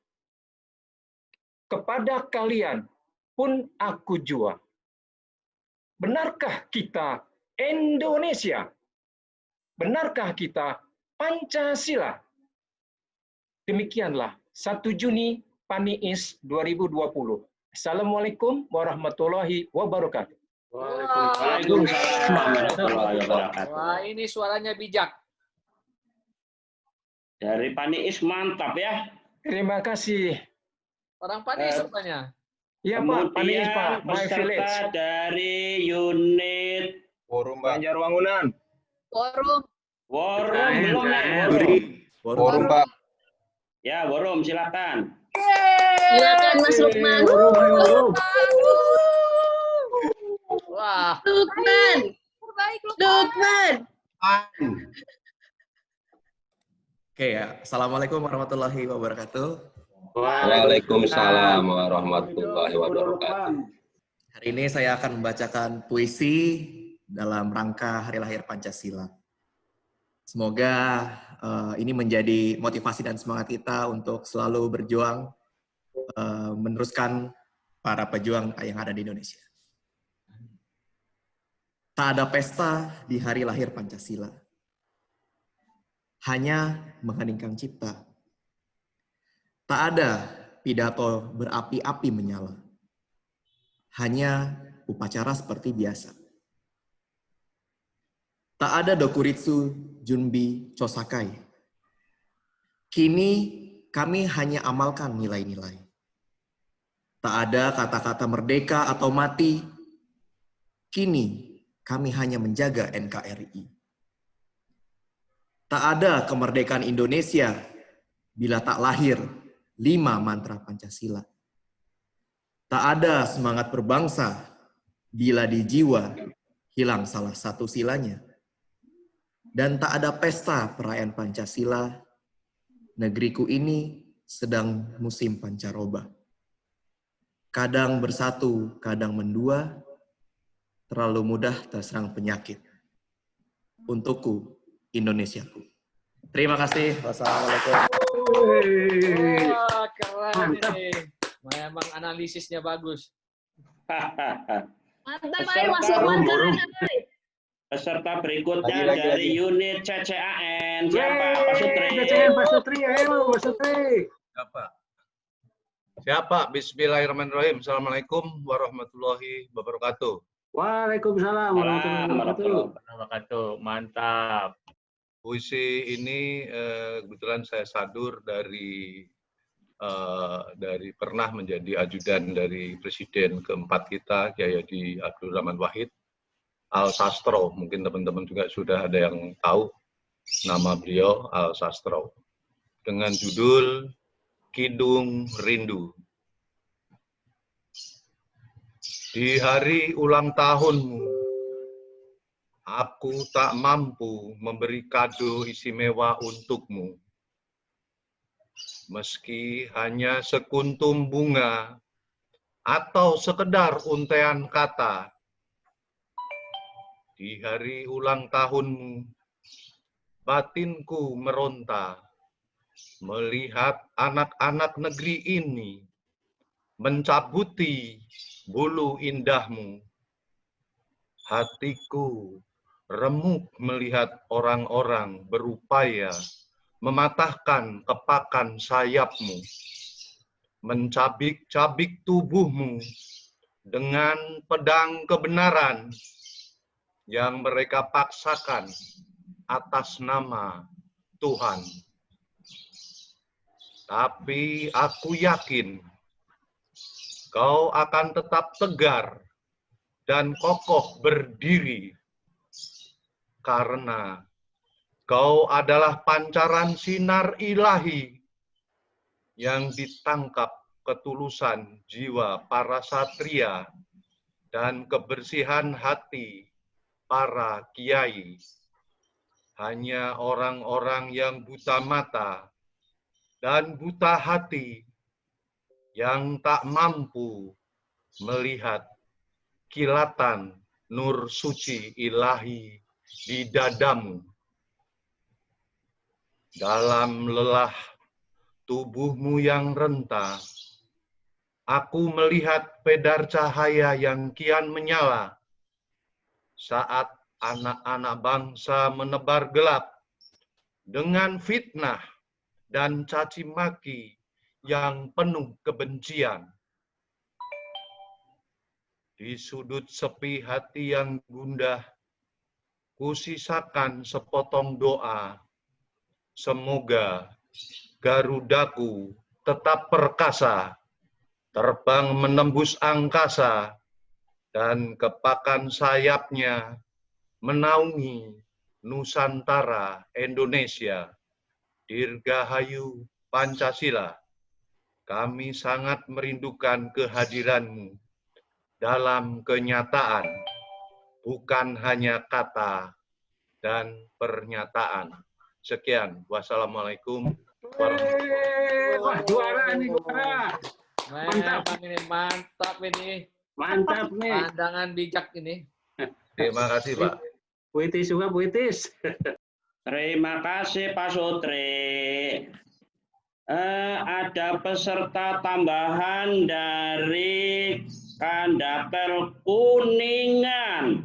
Speaker 10: kepada kalian pun aku jua, benarkah kita Indonesia? Benarkah kita Pancasila? Demikianlah 1 Juni PANIIS 2020. Assalamualaikum warahmatullahi wabarakatuh.
Speaker 7: Waalaikumsalam warahmatullahi wabarakatuh.
Speaker 6: Wah, ini suaranya bijak.
Speaker 7: Dari PANIIS mantap ya.
Speaker 10: Terima kasih.
Speaker 6: Orang PANIIS rupanya.
Speaker 10: Iya Pak, PANIIS Pak, My Village.
Speaker 7: Peserta dari unit
Speaker 8: Forum Pak.
Speaker 10: Banjarwangunan.
Speaker 22: Forum.
Speaker 7: Forum belum ya?
Speaker 8: Forum Pak.
Speaker 7: Ya, Forum silakan.
Speaker 22: Silakan Mas Lukman.
Speaker 6: Wah.
Speaker 22: Lukman. Lukman.
Speaker 11: Oke ya, Assalamualaikum warahmatullahi wabarakatuh.
Speaker 8: Waalaikumsalam warahmatullahi wabarakatuh.
Speaker 11: Hari ini saya akan membacakan puisi dalam rangka Hari Lahir Pancasila. Semoga ini menjadi motivasi dan semangat kita untuk selalu berjuang meneruskan para pejuang yang ada di Indonesia. Tak ada pesta di Hari Lahir Pancasila. Hanya mengheningkan cipta. Tak ada pidato berapi-api menyala. Hanya upacara seperti biasa. Tak ada dokuritsu Junbi Chosakai. Kini kami hanya amalkan nilai-nilai. Tak ada kata-kata merdeka atau mati. Kini kami hanya menjaga NKRI. Tak ada kemerdekaan Indonesia bila tak lahir 5 mantra Pancasila. Tak ada semangat berbangsa bila di jiwa hilang salah satu silanya. Dan tak ada pesta perayaan Pancasila, negeriku ini sedang musim pancaroba. Kadang bersatu, kadang mendua, terlalu mudah terserang penyakit. Untukku, Indonesiaku. Terima kasih. Wassalamualaikum.
Speaker 6: Wah, keren ini. Memang analisisnya bagus.
Speaker 22: Mantap, ayo Mas Lukman, keren.
Speaker 7: Peserta berikutnya dari unit CCAN. Siapa? Pak Sutri.
Speaker 10: Pak Sutri, ayo Pak Sutri.
Speaker 8: Siapa? Bismillahirrahmanirrahim. Assalamualaikum warahmatullahi wabarakatuh.
Speaker 10: Waalaikumsalam warahmatullahi
Speaker 9: wabarakatuh. Mantap.
Speaker 8: Puisi ini kebetulan saya sadur dari dari pernah menjadi ajudan dari Presiden keempat kita, Kiai Haji Abdul Rahman Wahid, Al Sastro. Mungkin teman-teman juga sudah ada yang tahu nama beliau, Al Sastro, dengan judul Kidung Rindu. Di hari ulang tahunmu, aku tak mampu memberi kado istimewa untukmu. Meski hanya sekuntum bunga atau sekedar untaian kata, di hari ulang tahunmu, batinku meronta melihat anak-anak negeri ini mencabuti bulu indahmu. Hatiku remuk melihat orang-orang berupaya mematahkan kepakan sayapmu, mencabik-cabik tubuhmu dengan pedang kebenaran yang mereka paksakan atas nama Tuhan. Tapi aku yakin kau akan tetap tegar dan kokoh berdiri, karena kau adalah pancaran sinar ilahi yang ditangkap ketulusan jiwa para satria dan kebersihan hati para kiai. Hanya orang-orang yang buta mata dan buta hati yang tak mampu melihat kilatan nur suci ilahi di dadamu. Dalam lelah tubuhmu yang renta, aku melihat pedar cahaya yang kian menyala saat anak-anak bangsa menebar gelap dengan fitnah dan caci maki yang penuh kebencian. Di sudut sepi hati yang gundah, kusisakan sepotong doa. Semoga Garudaku tetap perkasa, terbang menembus angkasa, dan kepakan sayapnya menaungi Nusantara Indonesia. Dirgahayu Pancasila, kami sangat merindukan kehadiranmu dalam kenyataan, bukan hanya kata dan pernyataan. Sekian, wassalamualaikum warahmatullahi wabarakatuh.
Speaker 7: Wah, juara nih, juara.
Speaker 6: Mantap ini, mantap ini.
Speaker 7: Mantap nih.
Speaker 6: Pandangan bijak ini.
Speaker 8: Terima kasih, Pak.
Speaker 7: Puitis juga, puitis. Terima kasih, Pak Sutri. Ada peserta tambahan dari Kandapel Kuningan.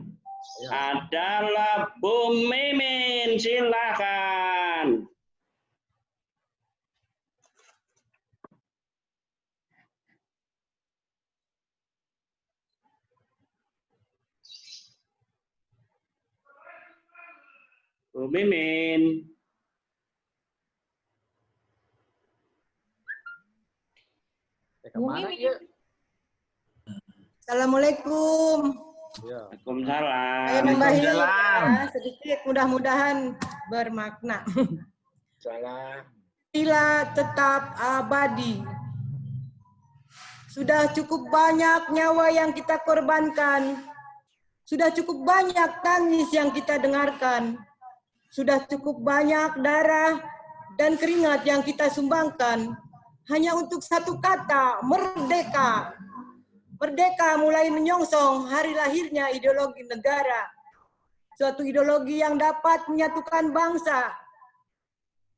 Speaker 7: Adalah Bu Mimin, silakan. Bu Mimin.
Speaker 6: Kemana dia?
Speaker 2: Assalamualaikum.
Speaker 7: Waalaikumsalam.
Speaker 2: Saya nambahin ya, sedikit, mudah-mudahan bermakna.
Speaker 7: Salam.
Speaker 2: Pancasila tetap abadi. Sudah cukup banyak nyawa yang kita korbankan. Sudah cukup banyak tangis yang kita dengarkan. Sudah cukup banyak darah dan keringat yang kita sumbangkan. Hanya untuk satu kata, merdeka. Merdeka mulai menyongsong hari lahirnya ideologi negara. Suatu ideologi yang dapat menyatukan bangsa.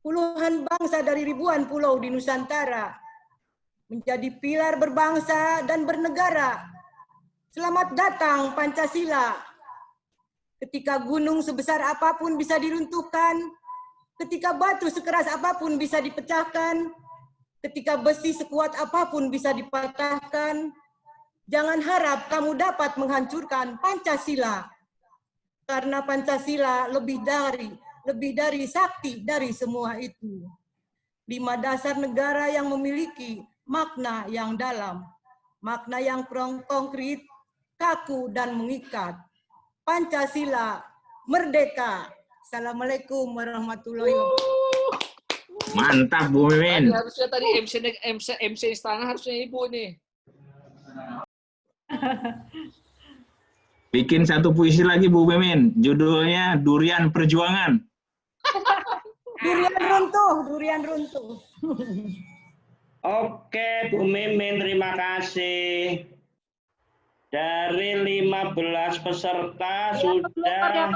Speaker 2: Puluhan bangsa dari ribuan pulau di Nusantara. Menjadi pilar berbangsa dan bernegara. Selamat datang Pancasila. Ketika gunung sebesar apapun bisa diruntuhkan. Ketika batu sekeras apapun bisa dipecahkan. Ketika besi sekuat apapun bisa dipatahkan. Jangan harap kamu dapat menghancurkan Pancasila. Karena Pancasila lebih dari sakti dari semua itu. 5 dasar negara yang memiliki makna yang dalam, makna yang konkret, kaku dan mengikat. Pancasila merdeka. Assalamualaikum warahmatullahi wabarakatuh.
Speaker 4: Mantap Bu Mimin.
Speaker 6: Harusnya tadi MC istana harusnya Ibu nih.
Speaker 4: Bikin satu puisi lagi Bu Mimin, judulnya Durian Perjuangan.
Speaker 2: Durian runtuh.
Speaker 7: Oke, Bu Mimin, terima kasih. Dari 15 peserta sudah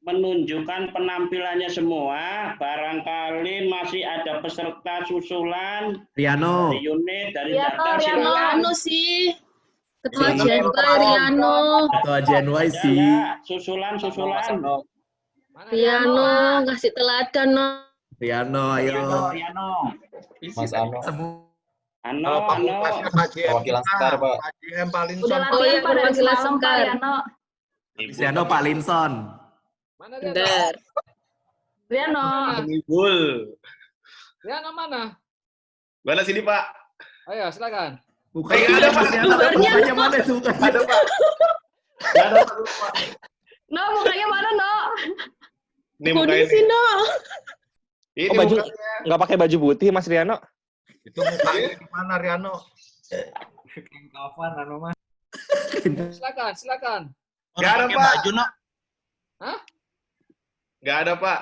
Speaker 7: menunjukkan penampilannya semua. Barangkali masih ada peserta susulan.
Speaker 11: Riano.
Speaker 7: Dari unit, dari
Speaker 22: Riano,
Speaker 7: data,
Speaker 22: Riano,
Speaker 7: silakan.
Speaker 22: anu sih. Ketua JNY Riano.
Speaker 11: Ketua JNY sih.
Speaker 7: Susulan.
Speaker 22: Riano, ngasih teladan, no.
Speaker 11: Riano, ayo.
Speaker 1: Mas Ano.
Speaker 7: Ano.
Speaker 1: Perwakilan Sekar, Pak.
Speaker 22: Udah latihan pada perwakilan Sekar.
Speaker 11: Riano Pak Linson.
Speaker 6: Mana
Speaker 22: Bentar. Riano.
Speaker 6: Riano mana?
Speaker 5: Mana sini Pak?
Speaker 6: Ayo, silakan.
Speaker 11: Mukanya
Speaker 5: ada Pak.
Speaker 11: Mukanya mana tuh?
Speaker 5: Ada Pak. Ada Pak.
Speaker 22: No, mukanya mana, no?
Speaker 5: Ini mukanya.
Speaker 22: Sih, no.
Speaker 5: Ini
Speaker 21: baju nggak pakai baju putih Mas Riano?
Speaker 8: Itu mukanya di mana Riano?
Speaker 6: Silakan.
Speaker 5: Nggak ada Pak.
Speaker 4: Baju, no.
Speaker 6: Hah?
Speaker 5: Nggak ada Pak.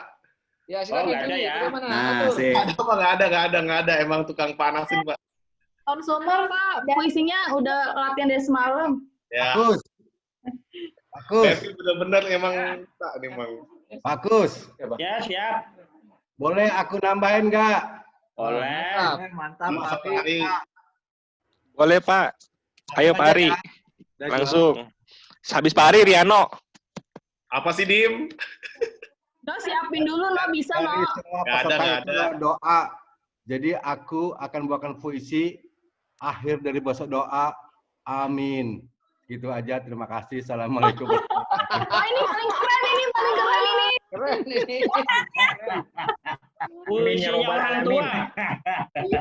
Speaker 6: Ya, silakan.
Speaker 7: nggak ada ya.
Speaker 6: Mana?
Speaker 5: Ada Pak, nggak ada. Emang tukang panasin Pak.
Speaker 22: Konsumer, Pak. Puisinya udah latihan dari semalam.
Speaker 5: Ya.
Speaker 9: Bagus.
Speaker 5: Tapi benar-benar emang tak nih Bang.
Speaker 9: Bagus.
Speaker 7: Ya, siap.
Speaker 9: Boleh aku nambahin nggak?
Speaker 7: Boleh.
Speaker 1: Mantap.
Speaker 5: Pak Ari.
Speaker 21: Boleh Pak. Ayo Pak Ari. Langsung. Habis Pak Ari, Riano.
Speaker 5: Apa sih Dim?
Speaker 22: No, siapin dulu, no. Bisa, no.
Speaker 9: Semua
Speaker 5: Nggak ada,
Speaker 9: peserta
Speaker 5: nggak
Speaker 9: itu
Speaker 5: ada.
Speaker 9: doa. Jadi aku akan membawakan puisi akhir dari besok doa. Amin. Gitu aja. Terima kasih. Assalamualaikum.
Speaker 22: Oh, ini paling keren ini.
Speaker 6: Keren ini.
Speaker 7: Puisinya orang tua.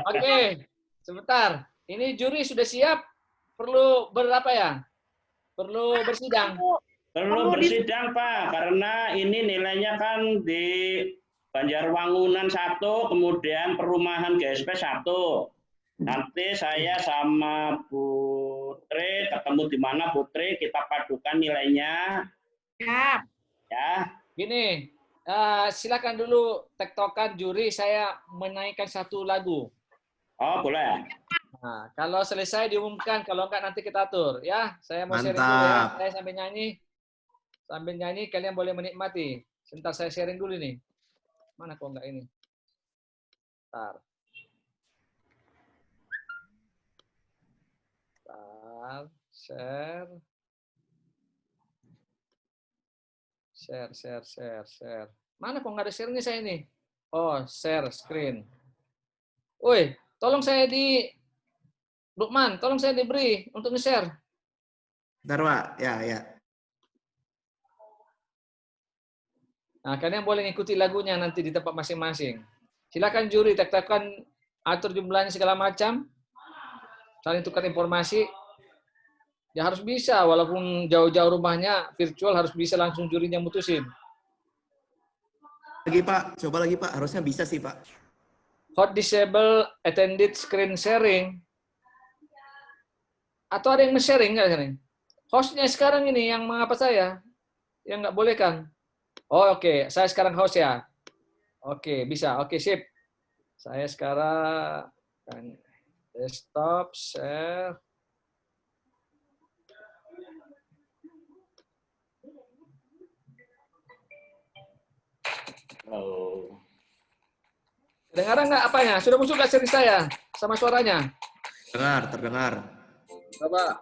Speaker 6: Oke, sebentar. Ini juri sudah siap? Perlu berapa ya? Perlu bersidang?
Speaker 7: Perlu bersidang, Pak, karena ini nilainya kan di Banjarwangunan 1, kemudian perumahan GSP 1. Nanti saya sama Putri ketemu di mana, Putri, kita padukan nilainya.
Speaker 13: Siap.
Speaker 7: Ya.
Speaker 6: Gini, silakan dulu tektokan juri, saya menaikkan satu lagu.
Speaker 7: Oh, boleh.
Speaker 6: Nah, kalau selesai diumumkan, kalau enggak nanti kita atur. Ya, saya mau sharing dulu ya. Saya sambil nyanyi. Sambil nyanyi, kalian boleh menikmati. Sebentar saya sharing dulu nih. Mana kok enggak ini? Bentar. Share. Mana kok nggak ada share-nya saya ini? Oh, share screen. Woi, tolong saya di Lukman, tolong saya diberi untuk nge-share.
Speaker 11: Bentar, Pak. Ya.
Speaker 6: Nah, kalian boleh ngikuti lagunya nanti di tempat masing-masing. Silakan juri, tektokan, atur jumlahnya segala macam. Saling tukar informasi. Ya harus bisa, walaupun jauh-jauh rumahnya, virtual harus bisa langsung jurinya mutusin.
Speaker 11: Lagi Pak, coba lagi Pak. Harusnya bisa sih Pak.
Speaker 6: Hot disable attended screen sharing. Atau ada yang nge-sharing nggak sharing? Hostnya sekarang ini yang mengapa saya? Yang nggak boleh kan? Oh oke. Saya sekarang host ya. Oke, bisa. Oke, sip. Saya sekarang desktop, share.
Speaker 7: Oh.
Speaker 6: Dengar nggak apanya? Sudah muncul nggak seri saya sama suaranya?
Speaker 11: Terdengar.
Speaker 6: Coba.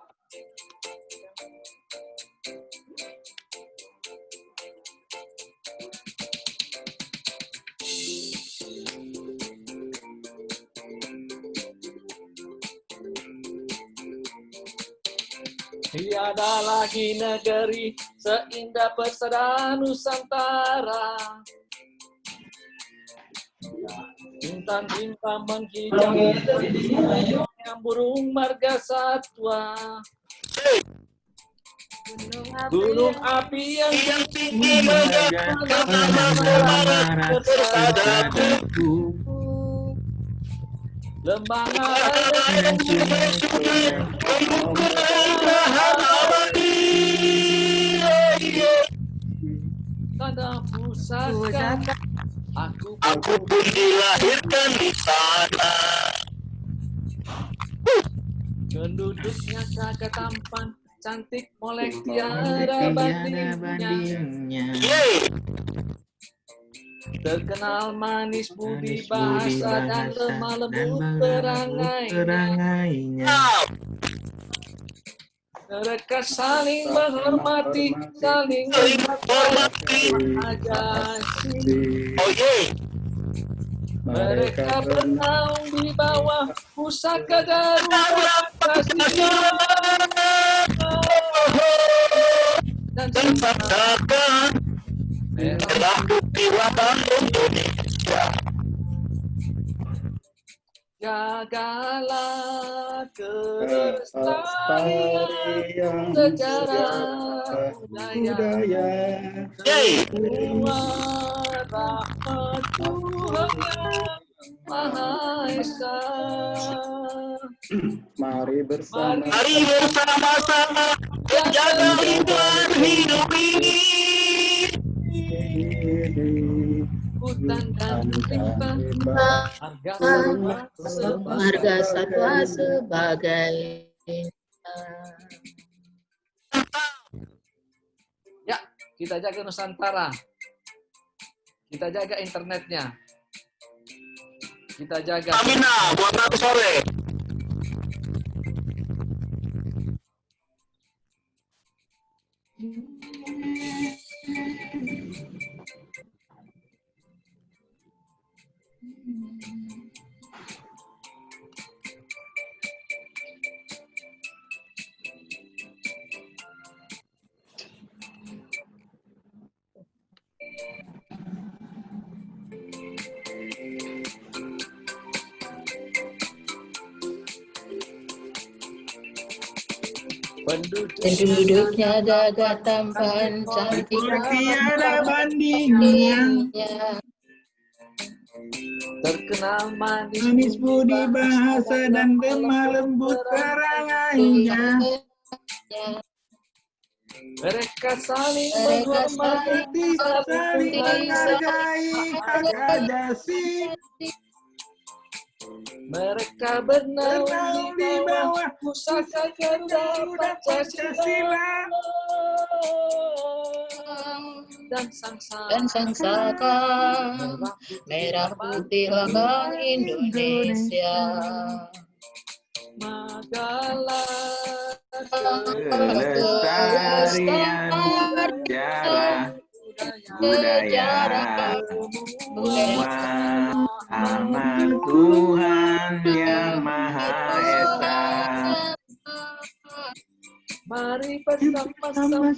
Speaker 6: Tiada lagi negeri seindah persada Nusantara. Bintang-bintang menghijau, yang burung marga satwa. Gunung api yang tinggi lembang tanda pusaka. Aku pun dilahirkan di sana. Penduduknya kagak tampan, cantik molek tiada bandingnya. Terkenal manis budi bahasa dan lemah lembut perangainya. Mereka saling menghormati, saling menghormati. Mereka bernaung di bawah pusaka Garuda Pancasila dan sangsakan merah putih lambang Indonesia. Jagalah kelestarian sejarah budaya, semua rahmat Tuhan yang Maha Esa.
Speaker 20: Mari bersama-sama
Speaker 6: jaga lingkungan hidup ini. Hutan dan limbah,
Speaker 14: harga satwa sebagai.
Speaker 6: Ya, kita jaga Nusantara. Kita jaga internetnya. Kita jaga. Amina, buat nanti sore.
Speaker 14: Penduduknya gagah tampan, cantik
Speaker 4: tiada bandingnya.
Speaker 6: Terkenal manis
Speaker 4: budi bahasa dan lemah lembut perangainya.
Speaker 6: Mereka saling menghormati, saling menghargai hak asasi. Mereka bernaung di bawah pusaka Garuda Pancasila dan
Speaker 14: sangsaka merah putih lambang Indonesia.
Speaker 6: Magalah
Speaker 4: kelestarian sejarah budaya, semua amat Tuhan yang Maha Esa.
Speaker 6: Mari bersama-sama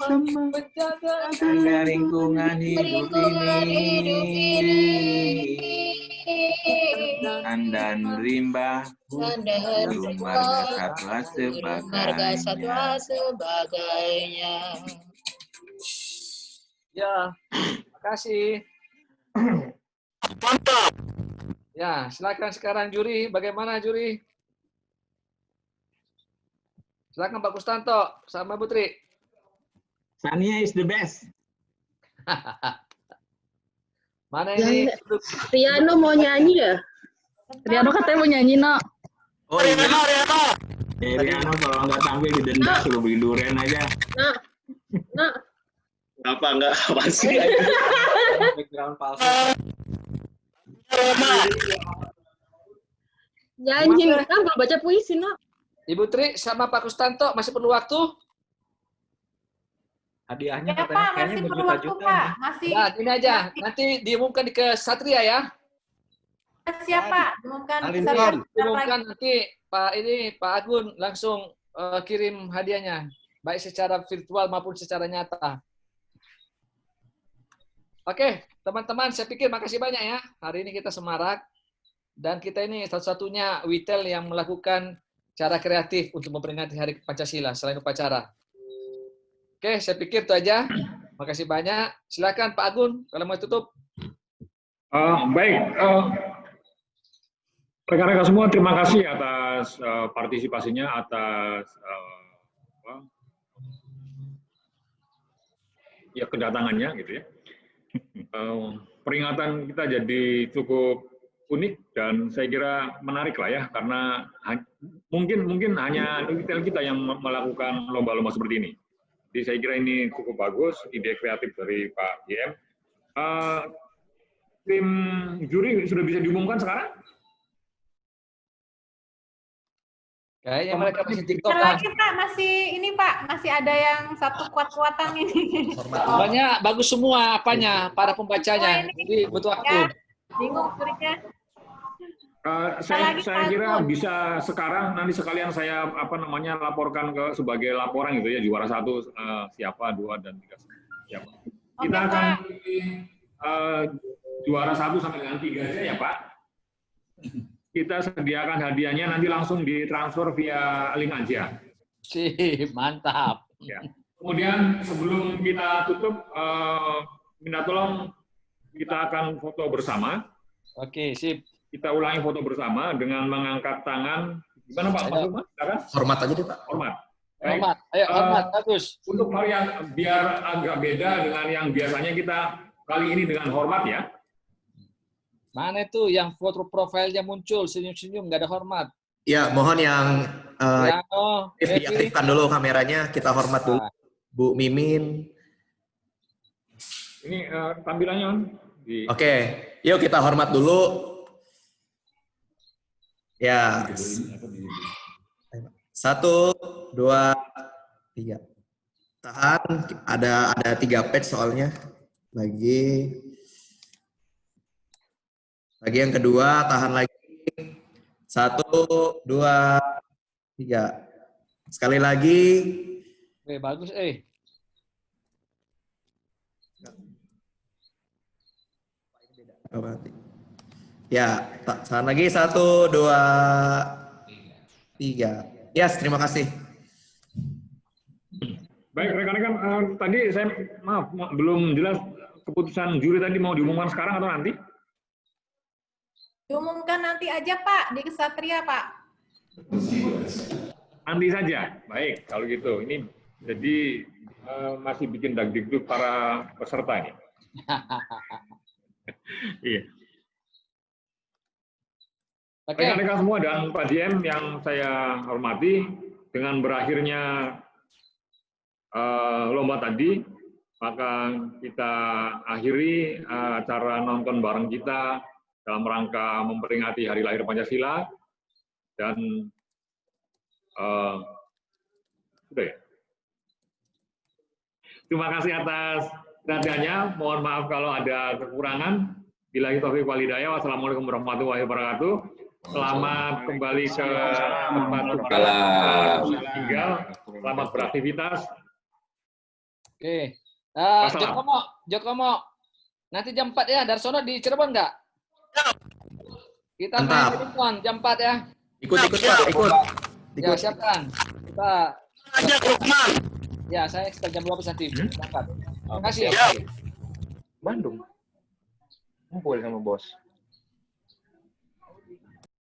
Speaker 6: menjaga
Speaker 4: lingkungan hidup ini. Dan limbah, burung marga satwa
Speaker 14: sebagainya.
Speaker 6: Ya, terima kasih. Mantap. Ya, silakan sekarang juri. Bagaimana juri? Silakan Pak Kustanto sama Putri.
Speaker 4: Sania is the best.
Speaker 6: Mana ini?
Speaker 14: Riano mau nyanyi ya? Riano katanya mau nyanyi, No.
Speaker 4: Oh iya. Riano kalau nggak tampil didenda, suruh beli durian aja.
Speaker 14: Nah.
Speaker 5: Apa enggak? Apa sih?
Speaker 6: Background palsu.
Speaker 14: Nyanyi kan kalau baca puisi, No.
Speaker 6: Ibu Tri sama Pak Kustanto masih perlu waktu?
Speaker 15: Hadiahnya
Speaker 13: Ya,
Speaker 15: katanya
Speaker 13: Pak,
Speaker 15: kayaknya
Speaker 13: masih perlu waktu,
Speaker 15: berjuta-juta.
Speaker 13: Pak. Masih.
Speaker 6: Ya, ini aja. Nanti diumumkan di ke Satria ya.
Speaker 13: Siapa? Diumumkan.
Speaker 6: Diumumkan nanti Pak Agun langsung kirim hadiahnya, baik secara virtual maupun secara nyata. Oke, teman-teman, saya pikir makasih banyak ya. Hari ini kita semarak. Dan kita ini satu-satunya Witel yang melakukan cara kreatif untuk memperingati Hari Pancasila selain upacara. Oke, saya pikir itu aja. Makasih banyak. Silakan Pak Agun, kalau mau tutup.
Speaker 15: Baik, rekan-rekan semua, terima kasih atas partisipasinya, atas ya kedatangannya gitu ya. Peringatan kita jadi cukup unik dan saya kira menarik lah ya, karena mungkin hanya kita yang melakukan lomba-lomba seperti ini. Jadi saya kira ini cukup bagus, ide kreatif dari Pak GM. Tim juri sudah bisa diumumkan sekarang?
Speaker 6: Kayaknya mereka masih TikTok.
Speaker 13: Lagi Pak, masih ini Pak, masih ada yang satu kuat-kuatan ini.
Speaker 6: Banyak bagus semua apanya, para pembacanya. Jadi butuh waktu.
Speaker 13: Ya, bingung jurinya.
Speaker 15: Saya kira bisa sekarang, nanti sekalian saya laporkan ke sebagai laporan gitu ya, juara 1 siapa, 2 dan 3 siapa. Kita akan juara 1 sampai dengan 3 aja ya Pak. Kita sediakan hadiahnya, nanti langsung ditransfer via link aja.
Speaker 6: Sip, mantap.
Speaker 15: Ya. Kemudian sebelum kita tutup, minta tolong kita akan foto bersama.
Speaker 6: Oke, sip.
Speaker 15: Kita ulangi foto bersama dengan mengangkat tangan. Gimana Pak?
Speaker 11: Hormat aja deh Pak.
Speaker 15: Hormat.
Speaker 6: Hormat, ayo hormat, bagus.
Speaker 15: Untuk varian biar agak beda dengan yang biasanya kita kali ini dengan hormat ya.
Speaker 6: Mana itu yang foto profilnya muncul senyum-senyum nggak ada hormat?
Speaker 11: Ya, mohon yang diaktifkan dulu kameranya, kita hormat dulu. Bu Mimin.
Speaker 15: Ini tampilannya.
Speaker 11: Oke, yuk kita hormat dulu. Ya. 1, 2, 3. Tahan, ada 3 page soalnya. Lagi yang kedua, tahan lagi. 1, 2, 3. Sekali lagi.
Speaker 6: Bagus,
Speaker 11: Ya, tahan lagi. 1, 2, 3. Yes, terima kasih.
Speaker 15: Baik, rekan-rekan, tadi saya maaf belum jelas keputusan juri tadi mau diumumkan sekarang atau nanti?
Speaker 13: Diumumkan nanti aja Pak, di Kesatria Pak.
Speaker 15: Nanti saja. Baik, kalau gitu. Ini jadi masih bikin dagdikduk para peserta ini. Iya. Rekan-rekan semua dan Pak DM yang saya hormati, dengan berakhirnya lomba tadi, maka kita akhiri acara nonton bareng kita dalam rangka memperingati Hari Lahir Pancasila. Dan sudah ya. Terima kasih atas perhatiannya. Mohon maaf kalau ada kekurangan. Billahi taufiq wal hidayah. Wassalamualaikum warahmatullahi wabarakatuh. Selamat kembali ke tempat tinggal. Selamat beraktivitas.
Speaker 6: Oke. Jokomo. Nanti jam 4 ya. Dari sono di Cirebon nggak? Kita main Cirebon jam 4 ya.
Speaker 11: Ikut Pak.
Speaker 6: Ya, siapkan. Kita ajak Lukman. Ya, saya sekitar jam 12 nanti. Terima kasih.
Speaker 5: Bandung. Ngumpul sama bos.